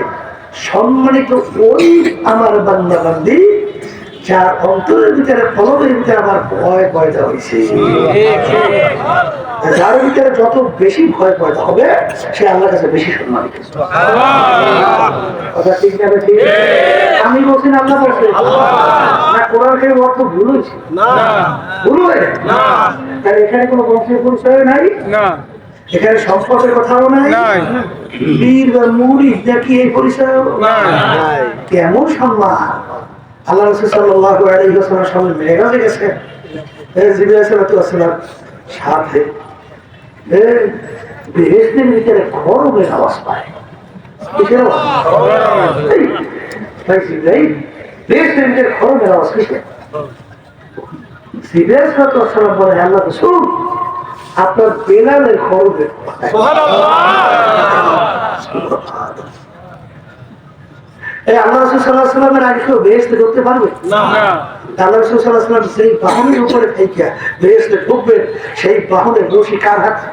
সম্মানিত ওই আমার বান্দা বান্দি যার অন্তরের ভিতরে কলবের ভিতরে আমার ভয় পয়দা হয়েছে। যার ভিতরে যত বেশি ভয় পয়দা হবে সে আল্লাহর কাছে বেশি সম্মানিত। কথা ঠিক না? ঠিক আমি বলছি না আল্লাহ বলছে না? কোরআনের অর্থ ভুল হয়েছে? ভুল হয়ে তাহলে এখানে কোনো বংশের পরিচয় নাই, এখানে সম্পদের কথাও নাই, বীর বা মুরিদ নাকি এই পরিচয় কেমন সম্মান? আল্লাহ রাসূল সাল্লাল্লাহু আলাইহি ওয়াসাল্লামের সামনে মেরাজে গেছেন, জিবরাইল সাল্লাল্লাহু আলাইহি ওয়াসাল্লাম সাথে বেহেশতের ভিতরে খড়গের আওয়াজ পায়। কিসের আওয়াজ? বেহেশতের ভিতরে খড়গের আওয়াজ কিসের? জিবরাইল সাল্লাল্লাহু আলাইহি ওয়াসাল্লাম বলে আল্লাহ রাসূল আপনার বেলালের খড়গের। আল্লাহ রাসূল সাল্লাল্লাহু আলাইহি ওয়াসাল্লামের আগে কেউ বেহেশতে ঢুকতে পারবে না। আল্লাহ রাসূল সাল্লাল্লাহু আলাইহি ওয়াসাল্লাম সেই বাহনের উপরে থেকে বেহেশতে ঢুকবে, সেই বাহনের রশি কার হাতে?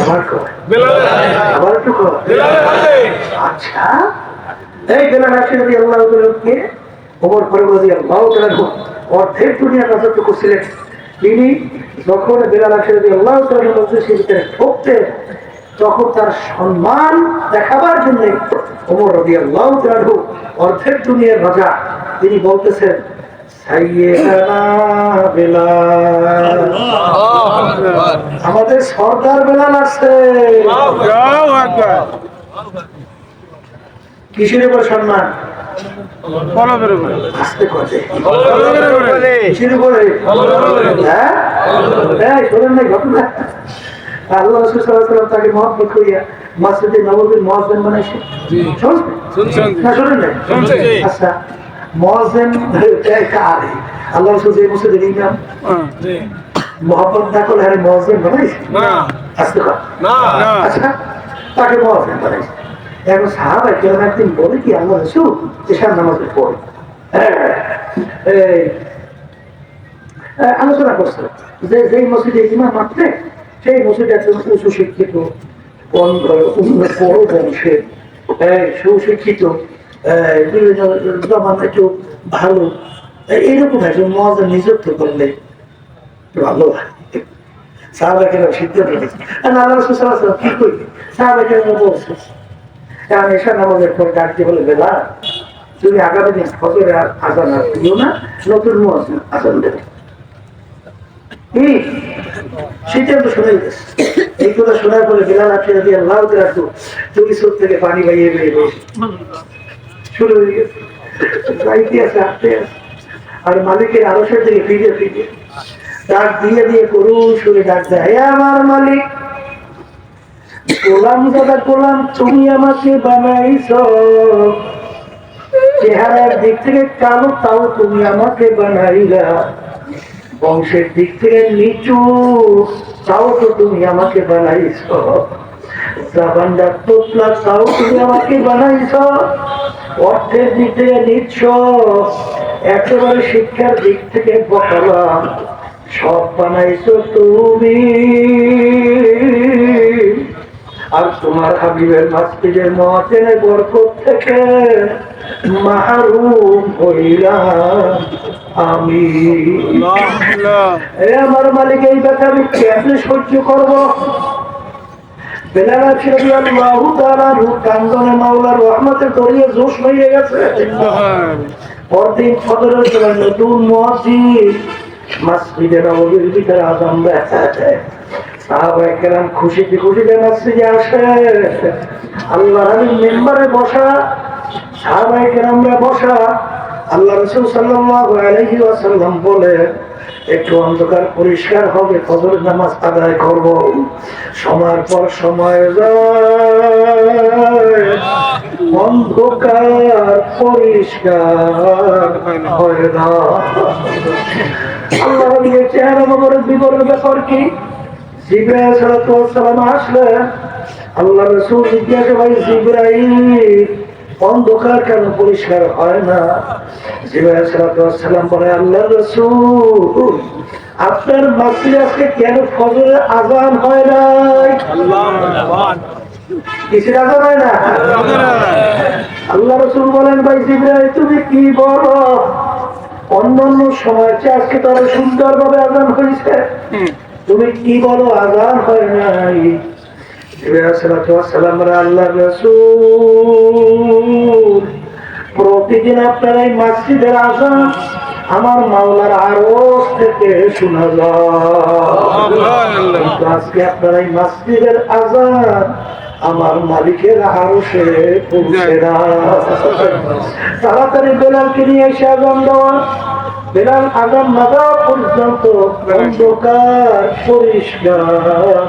আবার কয় আবার একটু কয় আচ্ছা এই বেলাল রাদিয়াল্লাহু তাআলাকে ওমর ফারুক রাদিয়াল্লাহু তাআলা অর্ধেক দুনিয়ার রাজত্ব করছিলেন। তিনি যখন বেলাল রাদিয়াল্লাহু তাআলা মজলিসের ভিতরে ঢুকতেন তখন তার সম্মান দেখাবার জন্য ওমর রাদিয়াল্লাহু তাআলা অর্ধেক দুনিয়ার রাজা তিনি বলতেছেন সাইয়েদানা বেলাল, আমাদের সর্দার বেলাল আছে। কিসের উপর সম্মান? আসতে কথা কিসের উপরে? হ্যাঁ শোনেন না ঘটনা, আল্লাহ রাসূল সাল্লাল্লাহু আলাইহি ওয়াসাল্লাম তাকে মহব্বত করিয়া মসজিদে নববীর মুয়াজ্জিন বানাইছে। শুনছেন না? শোনেন না? আচ্ছা মুয়াজ্জিন কারে আল্লাহ রাসূল যে মসজিদের ইমাম মহব্বত না করলে আরে মুয়াজ্জিন বানাইছে না? আসতে কথা না। আচ্ছা তাকে মুয়াজ্জিন বানাইছে। এখন সাহাবায়ে কেরাম একদিন বলে কি আল্লাহ রাসূল এশার নামাজের পর আলোচনা করছে যে যেই মসজিদে ইমাম মারতে সেই মসজিদে একজন উঁচু শিক্ষিত বড় বংশের সুশিক্ষিত একটু ভালো এইরকম একজন মুয়াজ্জিন নিযুক্ত করলে ভালো হয়। সাহাবায়ে কেরাম সিদ্ধান্ত নিয়েছে। আল্লাহ রাসূল সাল্লাল্লাহু আলাইহি ওয়াসাল্লাম কি কইবে? সাহাবায়ে কেরাম বলছে কারণ এশার নামাজের পর ডাকতে বলে বেলাল তুমি আগামী দিন ফজরের আযান আর দিও না, নতুন মুয়াজ্জিন আযান দেবে। সিদ্ধান্ত শুনে গেছে। এই কথা শোনার পরে বেলাল রাদিয়াল্লাহু তাআলা দুই চোখ থেকে পানি বাইয়ে বেরিয়ে শুরু হয়ে গেছে, যাইতে আছে আসতে আছে, আর মালিকের আরশের দিকে ফিরে ফিরে ডাক দিয়ে দিয়ে করুণ সুরে ডাক দেয়, হে আমার মালিক, গোলাম দাদা গোলাম তুমি আমাকে বানাইছো, চেহারার দিক থেকে কালো তাও তুমি আমাকে বানাইলা, বংশের দিক থেকে নিচু তাও তো তুমি আমাকে বানাইছো, জাবানটা তোতলা তাও তুমি আমাকে বানাইছো, অর্থের দিক থেকে নিচ্ছ, একেবারে শিক্ষার দিক থেকে বকালা, সব বানাইছো তুমি। আর তোমার হাবিবের মাসজিদের মুয়াজ্জিনের বরকত থেকে মাহরুম হইলাম আমি। আমার মালিক এই ব্যথা আমি কেমনে সহ্য করব? বেলাল রাদিয়াল্লাহু তাআলা কান্দনে মাওলার রহমতে দরিয়ে জোশ হয়ে গেছে। পরদিন ফজরের সময় নতুন মুয়াজ্জিন মসজিদে নববীর ভিতরে আযান দেয়। সাহাবায়ে কেরাম খুশিতে খুশিতে মসজিদে আসে। আল্লাহর নবী মিম্বারে বসা, সাহাবায়ে কেরামরা বসা। আল্লাহ রাসূল সাল্লাল্লাহু আলাইহি ওয়াসাল্লাম বলে একটু অন্ধকার পরিষ্কার হবে, ফজরের নামাজ আদায় করব। সময়ের পর সময় যায়, অন্ধকার পরিষ্কার হয় না। আল্লাহ নবীর চেহারা মোবারক বিবরণ ব্যাপার কি? জিবরাইল আলাইহিস সালাম আসলেন। আল্লাহ রাসূল জিজ্ঞাসা ভাই জিবরাইল অন্ধকার কেন পরিষ্কার হয় না? জিবরাইল আলাইহিস সালাম বলে আল্লাহর রাসূল আপনার মসজিদে আজকে কেন ফজরের আযান হয় নাই? কিসের আযান হয় না? আল্লাহ রাসূল বলেন ভাই জিবরাইল তুমি কি বলো, অন্যান্য সময় চেয়ে আজকে তো আরো সুন্দর ভাবে আযান হয়েছে, তুমি কি বলো আযান হয় নাই? আল্লাহ রাসূল প্রতিদিন আপনার এই মসজিদের আযান আমার মাওলার আরশ থেকে শোনা যায়, আজকে আপনার এই মসজিদের আযান আমার মালিকের আরশে পৌঁছে না। তাড়াতাড়ি বেলালকে নিয়ে এসে আযান দেওয়া। বেলাল আযান না দেওয়া পর্যন্ত অন্ধকার পরিষ্কার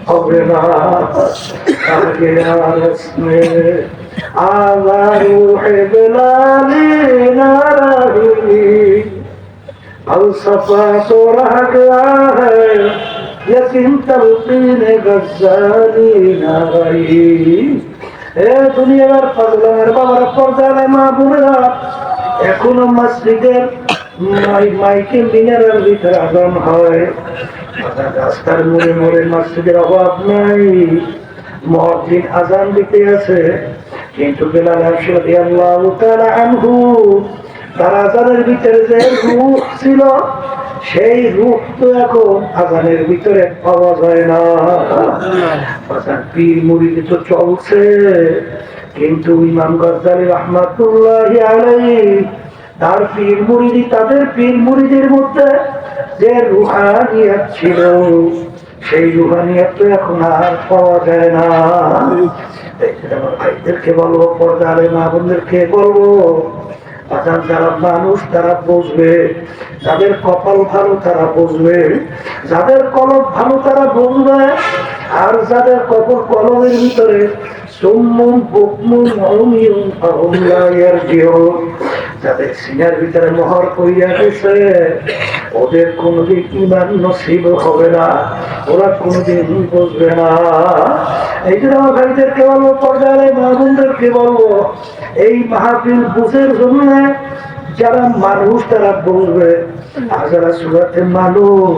হবে না। আগে আরশে আল্লাহু বেলালি নারাহি अलसफा तो रह गया है यकीन तलकीन गज़ाली ना रही। ए दुनियार পাগলের বাবার পর্দার মা বোনেরা এখনো মসজিদের মাইকে মিনারের ভিতরে আজান হয়, রাস্তার মোড়ে মোড়ে মসজিদের অভাব নাই, মুয়াজ্জিন আজান দিতে আছে, কিন্তু বেলাল রাদিয়াল্লাহু তাআলা আনহু তার আজানের ভিতরে যে রূহ ছিল, সেই রূহ তো এখন আজানের ভিতরে পাওয়া যায় না। পীর মুরিদ তো চলছে, কিন্তু ইমাম গজ্জালী রাহমাতুল্লাহি আলাইহি তার পীর মুরিদি, তাদের পীর মুরিদের মধ্যে যে রুহানিয়াত ছিল, সেই রুহানিয়াত তো এখন আর পাওয়া যায় না। আমার ভাইদেরকে বলবো, পর্দারে মা বোনদেরকে বলবো, যারা মানুষ তারা বুঝবে, যাদের কপাল ভালো তারা বুঝবে, যাদের কলম ভালো তারা বুঝবে, আর যাদের কপাল কলমের ভিতরে যাদের সিনার ভিতরে মোহর কইয়া গেছে, ওদের কোনদিন ঈমান নসিব হবে না, ওরা কোনদিন বুঝবে না। এই জন্য আমার ভাইদেরকে বলবো, পর্দারে মা বোনদেরকে বলবো, এই মাহফিল বুঝের জন্য যারা মানুষ তারা বুঝবে, আর যারা সুরাতে মানুষ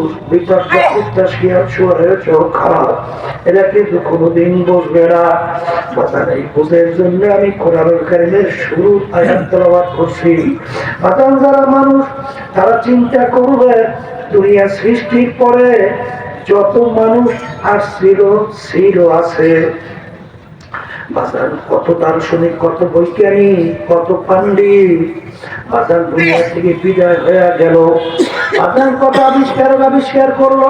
খারাপ, এরা কিন্তু কোনোদিন বুঝবে না। এই বুঝের জন্য আমি কোরআনুল কারীমের শুরু আয়াত তেলাওয়াত করছি। যারা মানুষ তারা চিন্তা করবে, দুনিয়া সৃষ্টির পরে যত মানুষ আসছিল ছিল আছে, কত দার্শনিক, কত বৈজ্ঞানিক, কত পান্ডিত দুনিয়া থেকে বিদায় হয়ে গেল। কত আবিষ্কার করলো,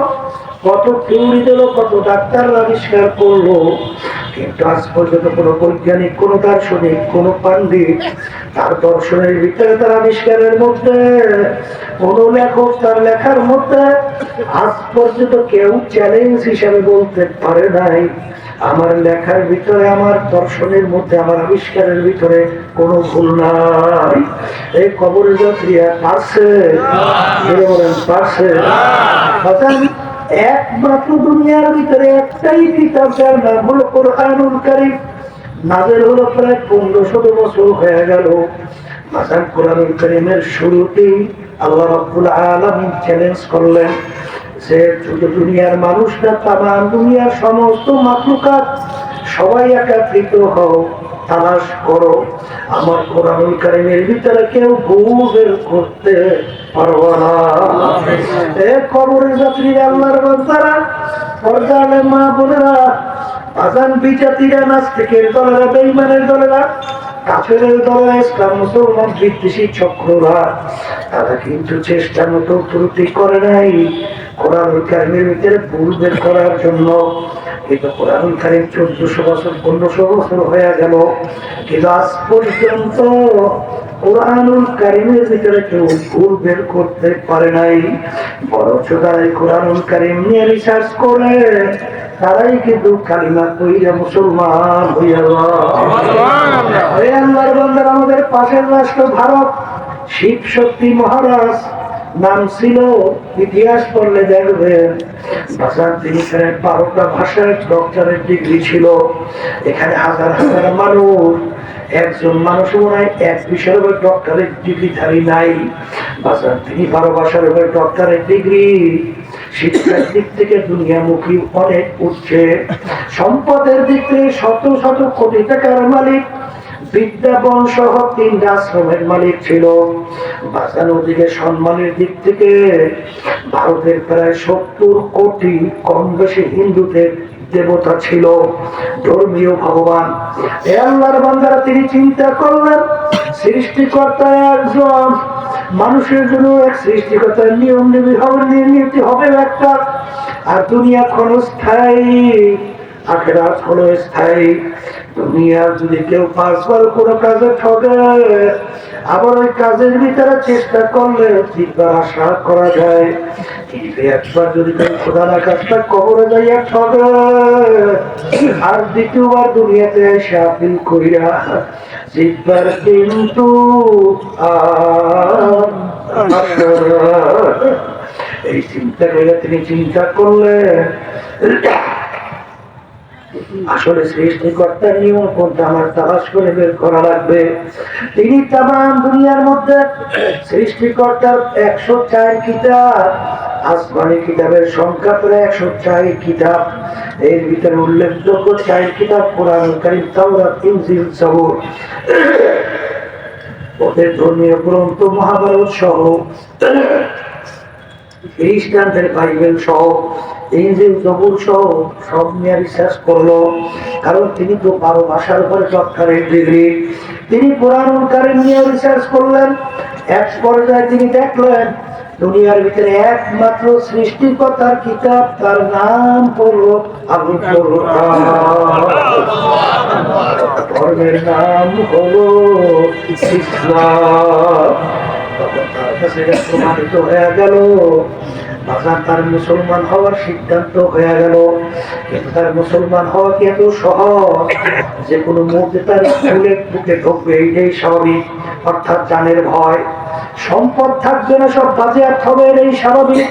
কত থিওরি দিল, কত ডাক্তার আবিষ্কার করলো, কিন্তু আজ পর্যন্ত কোন বৈজ্ঞানিক, কোন দার্শনিক, কোন পান্ডিত তার দর্শনের ভিতরে, তার আবিষ্কারের মধ্যে, কোন লেখক তার লেখার মধ্যে আজ পর্যন্ত কেউ চ্যালেঞ্জ হিসাবে বলতে পারে নাই, আমার লেখার ভিতরে, আমার দর্শনের মধ্যে, আমার আবিষ্কারের ভিতরে কোনো ভুল নাই। এই কবরে যাত্রীরা পারছে, পারছে। একমাত্র দুনিয়ার ভিতরে একটাই কিতাব, যার নাম হলো কোরআনুল কারীম, নাযিল হলো প্রায় 1500 বছর হয়ে গেল। কোরআনুল কারীমের শুরুতেই আল্লাহ রাব্বুল আলামিন চ্যালেঞ্জ করলেন যে যদি দুনিয়ার মানুষরা, তামাম দুনিয়ার সমস্ত মাখলুকাত সবাই একত্রিত হও, তালাশ করো, আমার কোরআনুল কারীমের ভিতরে কেউ ভুল বের করতে পারবে না। কবরের যাত্রীরা, আল্লাহর বান্দারা, পর্দারে মা বোনেরা, আজান বিজাতিরা, নাস্তিকের দলেরা, বেঈমানের দলেরা, কাফেরের দলেরা, ইসলাম মুসলমান বিদ্বেষী চক্ররা, তারা কিন্তু চেষ্টা মতো ত্রুটি করে নাই কোরআনুল কারীমের ভিতরে ভুল বের করার জন্য। কিন্তু কোরআনুল কারীম 1400 বছর 1500 বছর হয়ে গেল, কিন্তু আজ পর্যন্ত কোরআনুল কারীমের ভিতরে কেউ ভুল বের করতে পারে নাই। বরঞ্চ তারাই কোরআনুল কারীম নিয়ে রিসার্চ করে, তারাই কিন্তু কালিমা কইরা মুসলমান হইয়া আল্লাহর বান্দারা। আমাদের পাশের রাষ্ট্র ভারত, শিব শক্তি মহারাজ নাম ছিল, ইতিহাস পড়লে দেখবেন তিনি 12টা ভাষায় ডক্টরেট ডিগ্রি ছিল। এখানে হাজার হাজার মানুষ, একজন মানুষ মনে হয় এক বিষয়ের উপর ডক্টরেট ডিগ্রিধারী নাই। তিনি 12 ভাষার উপর ডক্টরেট ডিগ্রি। শিক্ষার দিক থেকে দুনিয়ামুখী অনেক উঠছে, সম্পদের দিক থেকে শত শত কোটি টাকার মালিক, বিদ্যাবন সহ 3 আশ্রমের মালিক ছিল। বাঁচানোর দিকে, সম্মানের দিক থেকে ভারতের প্রায় 70 কোটি কম বেশি হিন্দুদের দেবতা ছিল, ধর্মীয় ভগবান। আল্লাহর বান্দারা, তিনি চিন্তা করলেন সৃষ্টিকর্তা একজন, মানুষের জন্য এক সৃষ্টিকর্তার নিয়ম নীতি হবে একটা, আর দুনিয়া ক্ষণস্থায়ী, আখিরাত হলো স্থায়ী। দুনিয়া যদি কেউ 5 বার কোনো কাজে ঠকে, আবার ওই কাজের ভিতরে চেষ্টা করলে 3 বার আশা করা যায়। কিন্তু একবার যদি কেউ খোদা না কাজটা কবরে যাইয়া ঠকে, আর দ্বিতীয়বার দুনিয়াতে এসে আপিল করিয়া জিতবার কিন্তু এই চিন্তা করে তিনি চিন্তা করলে আসলে সৃষ্টিকর্তার নিয়ম কোনটা আমার তালাশ করে বের করা লাগবে। তিনি তামাম দুনিয়ার মধ্যে সৃষ্টিকর্তার 104 কিতাব, আসমানি কিতাবের সংখ্যা প্রায় 104 কিতাব। এর ভিতরে উল্লেখযোগ্য 4 কিতাব কোরআন কারীম, তাওরাত, ইনজিল, জবুর। ওদের ধর্মীয় গ্রন্থ মহাভারত সহ, খ্রিস্টানদের বাইবেল সহ, ইনজিল, জবুর সহ সব নিয়ে রিসার্চ করলো। কারণ তিনি তো 12 ভাষার উপরে ডক্টরেট ডিগ্রি। তিনি কোরআনুল কারীম নিয়ে রিসার্চ করলেন। এক পর্যায়ে তিনি দেখলেন দুনিয়ার ভিতরে একমাত্র সৃষ্টিকর্তার কিতাব, তার নাম হলো আল কোরআন। ধর্মের নাম হলো ইসলাম। তার কাছে প্রমাণিত হয়ে গেল, তার মুসলমান হওয়ার সিদ্ধান্ত হয়ে গেল। কিন্তু তার মুসলমান হওয়া কি এত সহজ? যে কোনো মুহূর্তে তার স্কুলে বুকে ঢুকবে, এইটাই স্বাভাবিক। অর্থাৎ জানের ভয়। সম্পদ থাকবে না, সব বাজেয়াপ্ত হবে, এই স্বাভাবিক।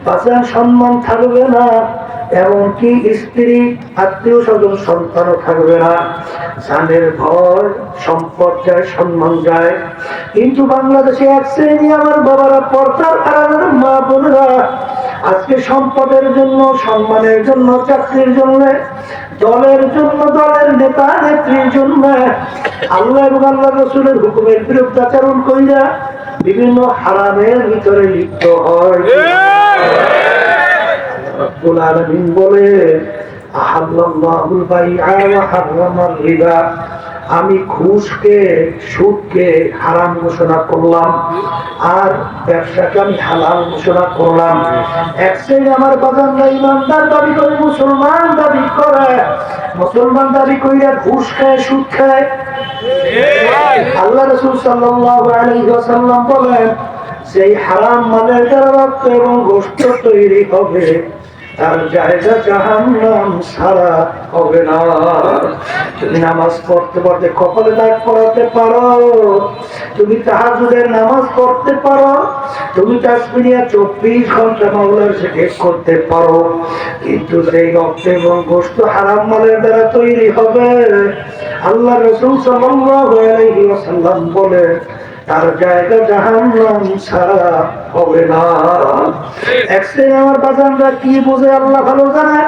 বাজার সম্মান থাকবে না, এমনকি স্ত্রী, আত্মীয় স্বজন, সন্তানও থাকবে না। জানের ভয়, সম্পদ যায়, সম্মান যায়। কিন্তু বাংলাদেশে এক শ্রেণী আমার বাবারা, পর্দার আড়ালের মা বোনেরা, আজকে সম্পদের জন্য, সম্মানের জন্য, চাকরির জন্য, দলের জন্য, দলের নেতা নেত্রীর জন্য আল্লাহ এবং আল্লাহ রাসূলের হুকুমের বিরুদ্ধাচরণ কইরা বিভিন্ন হারামের ভিতরে লিপ্ত হয়। রব্বুল আলামিন বলে, আহাল্লাল্লাহুল বাইআ ওয়া হারামার রিবা। আমি ঘুষকে, সুদকে হারাম ঘোষণা করলাম, আর ব্যবসাকে আমি হালাল ঘোষণা করলাম। এক শ্রেণী আমার বাজানরা ইমানদার দাবি করে, মুসলমান দাবি করে, মুসলমান দাবি কইরা ঘুষ খায়, সুদ খায়। আল্লাহ রাসূল সাল্লাল্লাহু আলাইহি ওয়াসাল্লাম বলেন, সেই হারাম মালের দ্বারা রক্ত এবং গোশত তৈরি হবে, তার জায়গা জাহান্নাম ছাড়া হবে না। তুমি নামাজ পড়তে পড়তে কপালে দাগ পড়াতে পারো, তুমি তাহাজ্জুদের নামাজ পড়তে পারো, তুমি তাসবিহ 24 ঘন্টা মাওলার জিকির করতে পারো, কিন্তু সেই রক্ত এবং গোশত হারাম মালের দ্বারা তৈরি হবে, আল্লাহ রাসূল সাল্লাল্লাহু আলাইহি ওয়াসাল্লাম বলে, তার জায়গা জাহান্নাম ছাড়া হবে না। একদিন আমার বাজানরা কি বুঝে আল্লাহ ভালো জানে।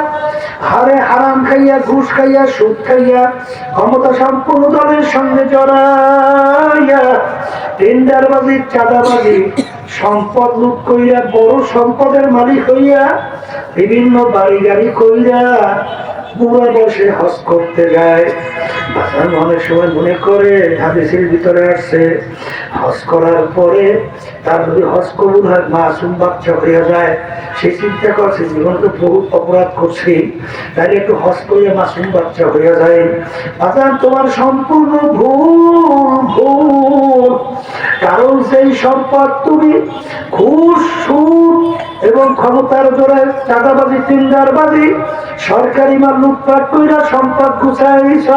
হারে হারাম খাইয়া, ঘুষ খাইয়া, সুদ খাইয়া, ক্ষমতা সম্পন্ন দলের সঙ্গে জড়াইয়া, টেন্ডারবাজি, চাঁদাবাজি, সম্পদ লুট কইরা, বড় সম্পদের মালিক হইয়া, বিভিন্ন বাড়ি গাড়ি কইরা বুড়া বসে হজ করতে যায়। বাজার অনেক সময় মনে করে, হাদিসের ভিতরে আসছে, হজ করার পরে তার যদি হজ কবুল হয়, মাসুম বাচ্চা হয়ে যায়, সে চিন্তা করছে জীবনে তো বহু অপরাধ করছি, তাই একটু হজ করে মাসুম বাচ্চা হয়ে যায়। বাজার তোমার সম্পূর্ণ ভুল। কারণ সেই সম্পদ তুমি ঘুষ, সুদ এবং ক্ষমতার জোরে চাঁদাবাজি, টেন্ডারবাজি, সরকারি মাল লুটপাট কইরা সম্পদ গুছাইছ।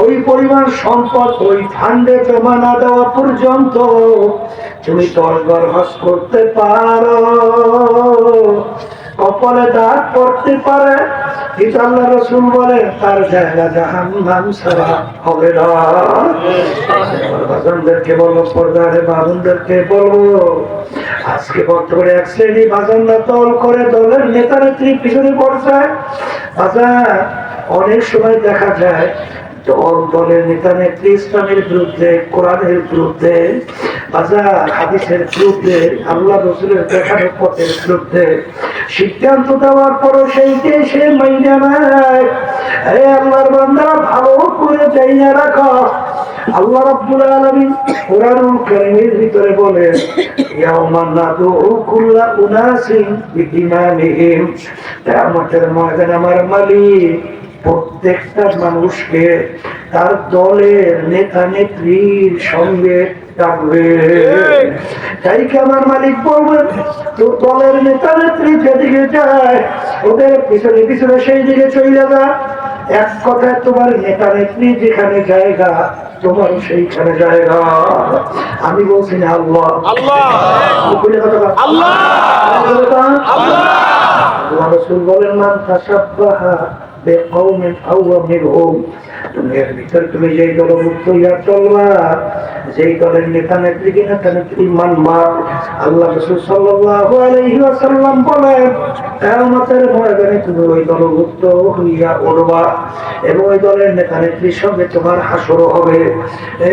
ওই পরিমাণ সম্পদ ওই ফান্ডে জমা না দেওয়া পর্যন্ত তুমি তরবার হজ করতে পারো, কপালে দাগ পড়তে পারে, কিন্তু আল্লাহ রাসূল বলেন তার জায়গা জাহান্নাম ছাড়া হবে না। বাজানদেরকে বলবো, পর্দারে বাজানদেরকে বলবো, আজকে বর্তমানে এক শ্রেণী বাজানরা দল করে, দলের নেতা নেত্রী পিছনে পড়ছে। বাজার অনেক সময় দেখা যায় দলের নেতা নেত্রী ইসলামের বিরুদ্ধে, কোরআনের বিরুদ্ধে, হাদিসের বিরুদ্ধে, আল্লাহ রাসূলের দেখানো পথের বিরুদ্ধে সিদ্ধান্ত দেওয়ার পরও সেইটাই সে মাইনা নেয়। হে আল্লাহর বান্দারা, ভালো করে জাইনা রাখো, আল্লাহ রাব্বুল আলামিন কোরআনুল কারীমের ভিতরে বলেন, ইয়াউমা নাদউ কুল্লা উনাসিন বিইমামিহিম। কিয়ামতের ময়দানে আমার মালিক প্রত্যেকটা মানুষকে তার দলের নেতা নেত্রীর সঙ্গে ডাকবে। তাই কি আমার মালিক বলবেন, তো দলের নেতা নেত্রী যেদিকে যায়, ওদের পিছনে পিছনে সেই দিকে চলে যা। এক কথায় তোমার নেতা নেত্রী যেখানে জায়গা, তোমার সেইখানে জায়গা। আমি বলছি না আল্লাহ, আল্লাহ রাসূল বলেন, মান তাশাব্বাহা بقوم أو منهم দুনিয়ার ভিতর তুমি যেই দলভুক্ত হইয়া চলবা, যেই দলের নেতা নেত্রীকে নেত্রী মানবা, আল্লাহ রাসূল সাল্লাল্লাহু আলাইহি ওয়াসাল্লাম বলেন কিয়ামতের ময়দানে তুমি ওই দলভুক্ত হইয়া উঠবা এবং ওই দলের নেতা নেত্রীর সঙ্গে তোমার হাসর হবে।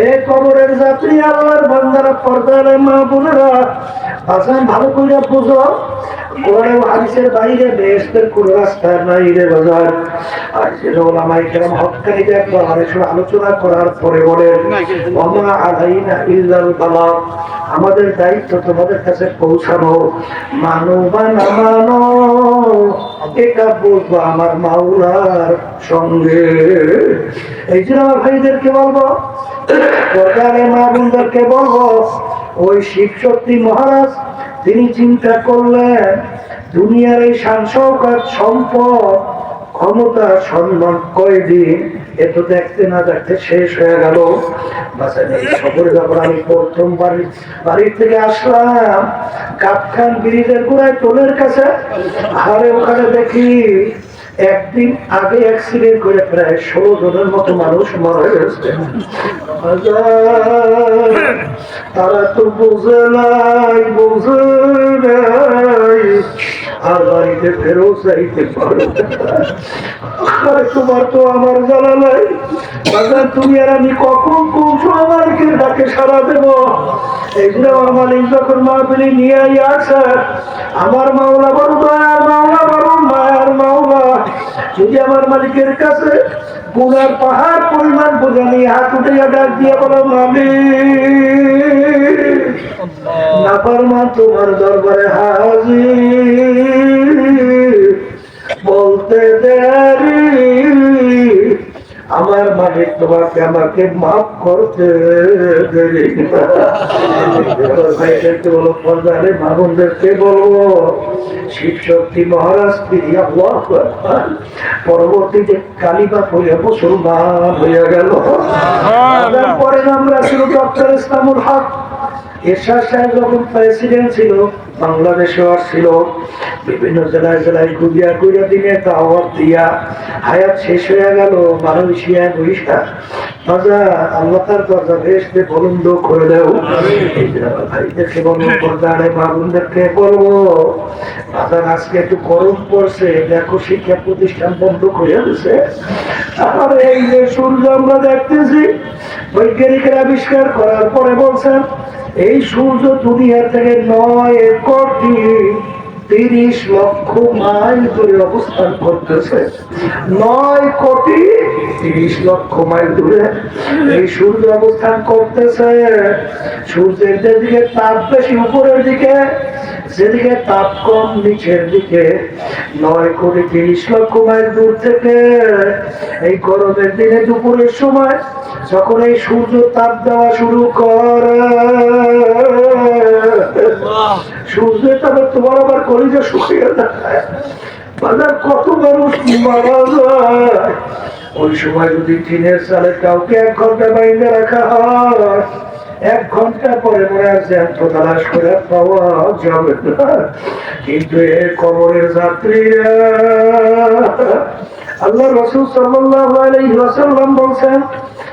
এ কবরের যাত্রী, আল্লাহর বান্দারা, পর্দার মা বোনেরা, আসান ভালো করে বুঝো, কোরআন ও হাদিসের বাইরে বেহেশতের কোনো রাস্তা নাই রে বাজার। আর যে ওলামায়ে কেরাম হক্কানিতে একবার আলোচনা করার পরে বলেন ওমা আলাইনা ইল্লাল বালাগ, আমাদের দায়িত্ব তোমাদের কাছে পৌঁছানো। মানো বা না মানো, এটা বুঝবো আমার মাওলার সঙ্গে। এই জন্য আমার ভাইদেরকে বলবো, সরকারে মা বোনদেরকে বলবো, ওই শিব শক্তি মহারাজ তিনি চিন্তা করলেন দুনিয়ার এই শান শওকত, সম্পদ, ক্ষমতা, সম্মান কয়দিন এত দেখতে না দেখতে শেষ হয়ে গেল। সফরে যখন আমি প্রথম বাড়ির থেকে আসলাম কাপখান ব্রিজের গোড়ায় টোলের কাছে, আরে ওখানে দেখি একদিন আগে অ্যাক্সিডেন্ট করে প্রায় 16 জনের মতো মানুষ মারা গেছে। তারা তো বুঝে নাই আর বাড়িতে ফেরত যাইতে পারো। তোমার তো আমার জানা নাই, তুমি আর আমি কখন পৌঁছো আমাকে ডাকে সারা দেব। এই জন্য আমার মালিক যখন মাহফিলে নিয়ে আসে, আমার মাওলা বড় দয়ার মাওলা, বড় মায়ার মাওলা, যদি আমার মালিকের কাছে গুনার পাহাড় পরিমাণ বোঝা নিয়ে হাত উঠে ডাক দিয়ে বলো মালিক, নাফরমান তোমার দরবারে হাজির, বলতে দেরি, আমার মালিক তোমাকে আমাকে মাফ করতে দেরি। ভাইদেরকে বলো, পর্দারে মা বোনদেরকে বলবো, শিব শক্তি মহারাজ পরবর্তীতে কালিমা পড়ে মুসলমান হইয়া গেল। পরে আমরা ছিল ডক্টর ইসলামুল হক এরশাদ সাহেব যখন প্রেসিডেন্ট ছিল, বাংলাদেশে আসছিল, বিভিন্ন জেলায় জেলায় ঘুরিয়া ঘুরিয়া দিনে দাওয়াত দিয়া হায়াত শেষ হয়ে গেল মালয়েশিয়া বৈশা। আল্লাহ তার দরজা বেহেশতে বুলন্দ করে দেও। এই যে ভাইদেরকে বলবো, পর্দারে মা বোনদেরকে বলবো, বাজার আজকে একটু গরম পড়ছে, দেখো শিক্ষা প্রতিষ্ঠান বন্ধ করে দিচ্ছে। আর এই যে সূর্য আমরা দেখতেছি, বৈজ্ঞানিকের আবিষ্কার করার পরে বলছেন এই সূর্য দুনিয়া থেকে 9,30,00,000 মাইল দূরে অবস্থান করতেছে। 9,30,00,000 মাইল দূরে এই সূর্য অবস্থান করতেছে। সূর্যের যেদিকে তাপ বেশি উপরের দিকে, যেদিকে তাপ কম নিচের দিকে, 9,30,00,000 মাইল দূর থেকে এই গরমের দিনে দুপুরের সময় যখন এই সূর্য তাপ দেওয়া শুরু করে, সূর্যের তাপে তোমার আবার কলিজা শুকিয়ে যায়, বাজার কত মানুষ মারা যায়। ওই সময় যদি টিনের চালে কাউকে 1 ঘন্টা বাইরে রাখা হয়, 1 ঘন্টা পরে মনে আছে তালাশ করে পাওয়া যাবে না। কিন্তু এ কবরের যাত্রীরা, আল্লাহ রাসূল সাল্লাল্লাহু আলাইহি ওয়াসাল্লাম বলেন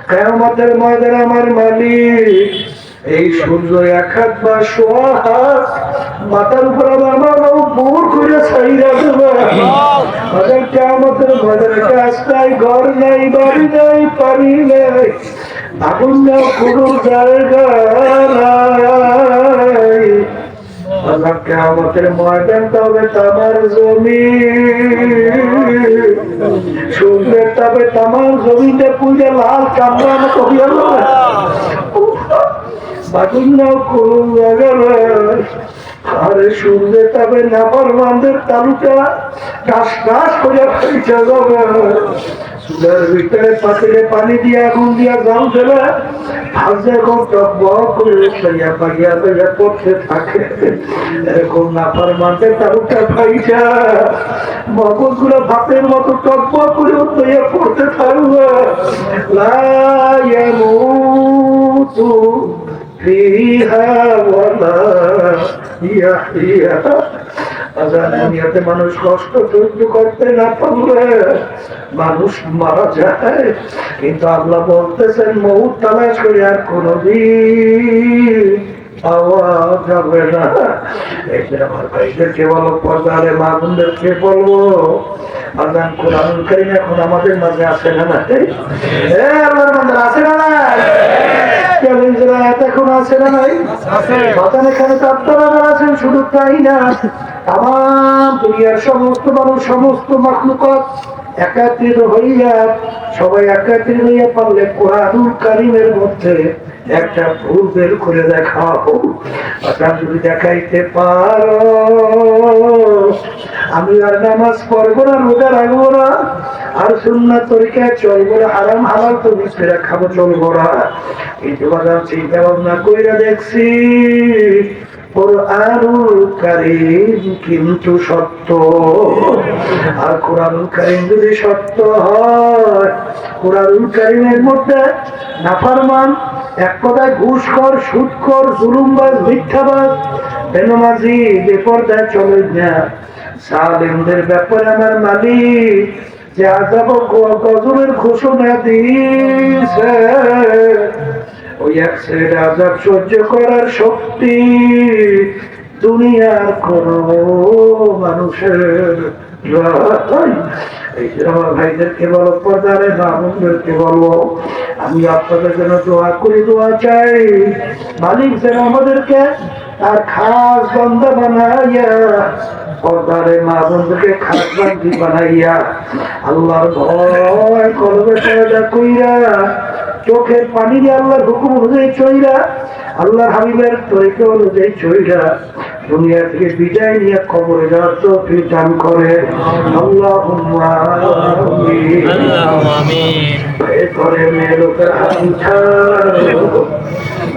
কিয়ামতের ময়দানে আমার মালিক এই সূর্য 1 হাত বা 1.5 হাত মাথার উপর আমার উপর করে ছাইরা দেবে। কিয়ামতের ময়দানে কাজ নাই, ঘর নাই, বাড়ি নাই, পানি নাই, আগুন না কোনো জায়গা নাই। কিয়ামতের ময়দান তবে তামার জমিন, সূর্যের তাপে তামার জমিতে পুজো লাল চামড়ার মতো হয়ে যাবে। আরে সূর্যের তাপে নাফরমানদের তালুকা টাস টাস করে পৌঁছে যাবে। চুলার ভিতরে পাতিলে পানি দিয়ে আগুন দিয়া জাল দেবে, ভাজে পড়তে থাকে। এরকম নাফরমানদের তালুকা পাইছা মগজ গুলো ভাতের মতো টকবক করে উঠে পড়তে থাকবে। লা ইয়ামুতু ফিহা ওয়ালা ইয়াহইয়া। দুনিয়াতে মানুষ কষ্ট সহ্য করতে না পারলে মানুষ মারা যায়, কিন্তু আল্লাহ বলতেছেন মউত তালাশ করে আর কোনদিন পাওয়া যাবে না। এই যে আমার ভাইদেরকে বলো, পর্দারে মা বোনদেরকে বলবো, আল্লাহ কোরআনুল কারীম এখন আমাদের মাঝে আছে না না? আল্লাহর বান্দা আছে না না? চ্যালেঞ্জের আয়াত এখন আছে না নাই? বাতান এখানে তো আপনারা আছেন, শুধু তাই না, তাম দুনিয়ার সমস্ত মানুষ, সমস্ত মাখলুকাত একাত্রিত হইয়া, সবাই একাত্রিত হইয়া পারলে কোরআনুল কারীমের মধ্যে একটা ভুল বের করে দেখাও। যদি দেখাইতে পারো, আমি আর নামাজ পড়বো না, রোজা রাখবো না, আর সুন্নাত তরিকায় চলবো না, হারাম হালাল তো মিশ্রা খাবো, চলবো না। কিন্তু বাজার চিন্তা ভাবনা কইরা দেখছি কোরআনুল কারীম কিন্তু সত্য। আর কোরআনুল কারীম যদি সত্য হয়, কোরআনুল কারীমের মধ্যে নাফরমান, এক কথায় ঘুষখোর, সুদখোর, জুলুমবাজ, মিথ্যাবাজ, বেনামাজি, বেপরদায় চলে না, সালেমদের ব্যাপারে আমার মালিক যে আযাব গজবের ঘোষণা দিয়েছে, ওই এক শ্রেণীর আযাব সহ্য করার শক্তি দুনিয়ার কোন মানুষের নাই। এই যে আমার ভাইদেরকে বলো, পর্দারে মা বোনদেরকে বলবো, আমি আপনাদের জন্য দোয়া করি, দোয়া চাই, মালিক যেন আমাদেরকে আর খাস বান্দা বানাইয়া, পর্দারে মা বোনদেরকে খাস বান্দি বানাইয়া, আল্লাহর ভয় কলবে পয়দা কইরা, চোখের পানি দিয়ে আল্লাহর হুকুম অনুযায়ী চইরা, আল্লাহর হাবিবের তরিকা অনুযায়ী চইরা দুনিয়া থেকে বিদায় নিয়ে কবরে যাওয়ার তৌফিক দান করে। আল্লাহুম্মা আমিন। এরপরে মেয়ে লোকের হাত উঠাও,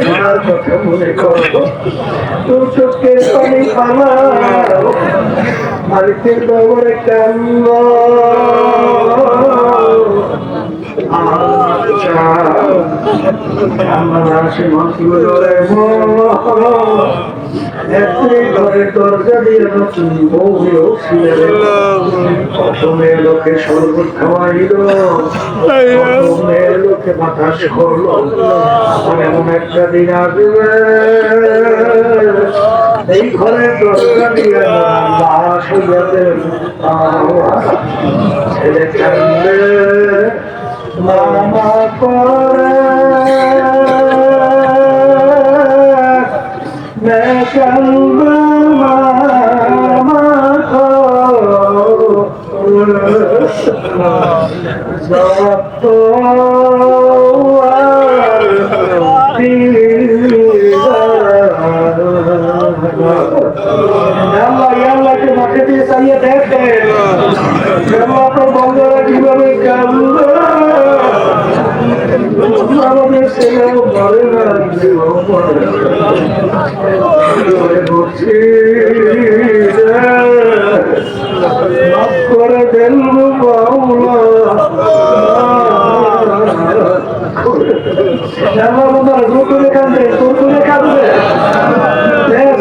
আমার কথা মনে করো, তোর চোখের পানি পালাও, মালিকের দরবারে কান্না। ঘরের দরজা দিয়ে নতুন বউ মেয়ে লোকে শরবত খাওয়াইল, মেয়ে লোকে বাতাস করলো, এমন একটা দিন আসবে এই ঘরের দরজা দিয়ে লাশ হইয়াতে ছেলে কান্দে মামা করে মামা জবাব আল্লাহকে মাঠে দিয়ে চালিয়ে দেখে বন্ধরা কিভাবে কান্দে, আমাদের ছেলেও মরে না, মাফ করে দেন বাউলা,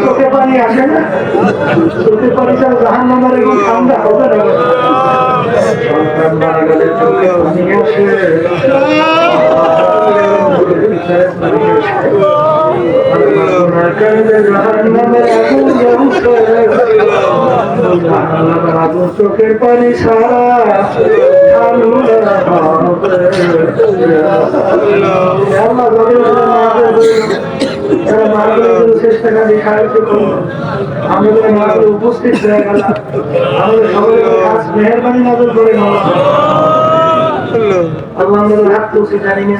চোখে পানি আসে না, চোখে পানি ছাড়া জাহান্নামের এরকম ঠান্ডা হবে না। সন্তান মারা গেলে চোখে পানি আসে, চোখের পানি ছাড়া চেষ্টা করি সাহায্য করবো, আমাদের মাকে উপস্থিত হয়ে গেল, আমাদের সবাই কাজ মেহরবানি নজর করে আল্লাহ আমাদের হাত তুলছি, জানি না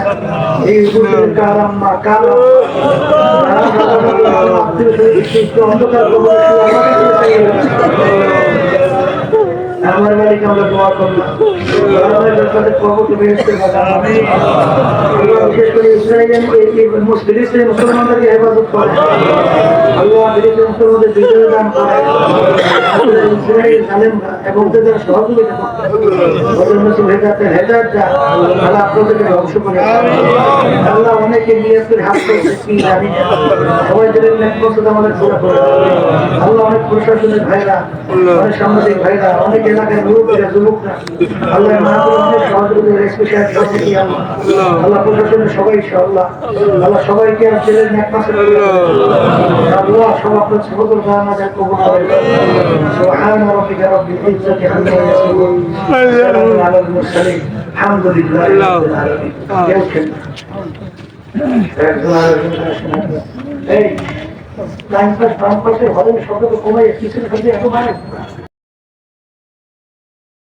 এই কার আম্মা কার অন্ধকার আমার তারিখে আমরা দোয়া করলাম তাদের কবরকে বেহেশতের বাগান আল্লাহ বিশেষ করে ফিলিস্তিনি মুসলমানদেরকে হেফাজত করে আল্লাহ ফিলিস্তিনি মুসলমানদের বিজয় দান করে ইসরায়েল জালেমরা এবং তাদের সহযোগিতা হেদায়েত দান আল্লাহ আপনাদেরকে ধ্বংস করে আল্লাহ অনেকে নিয়ে হাত করছে কি জানি না সবাই দিলেন আমাদের পুরো করে আল্লাহ অনেক প্রশাসনের ভাইরা অনেক সাংবাদিক ভাইরা অনেক এলাকার মুরব্বীরা যুবকরা আল্লাহ অনেক সহযোগিতা স্পেশাল আল্লাহ প্রশাসনের সবাই আল্লাহ আল্লাহ সবাইকে ছেলের একমাত্র আল্লাহ সব আপনার ছোট আমাদের কবুল করে সুবহান রাব্বিকা রাব্বিল ইজ্জাতি আম্মা ইয়াসিফুন সালামুন আলাল মুরসালিন আলহামদুলিল্লাহি রাব্বিল আলামিন এই লাইন পাস বাম পাশে হবে শব্দ কমাই কিছু এত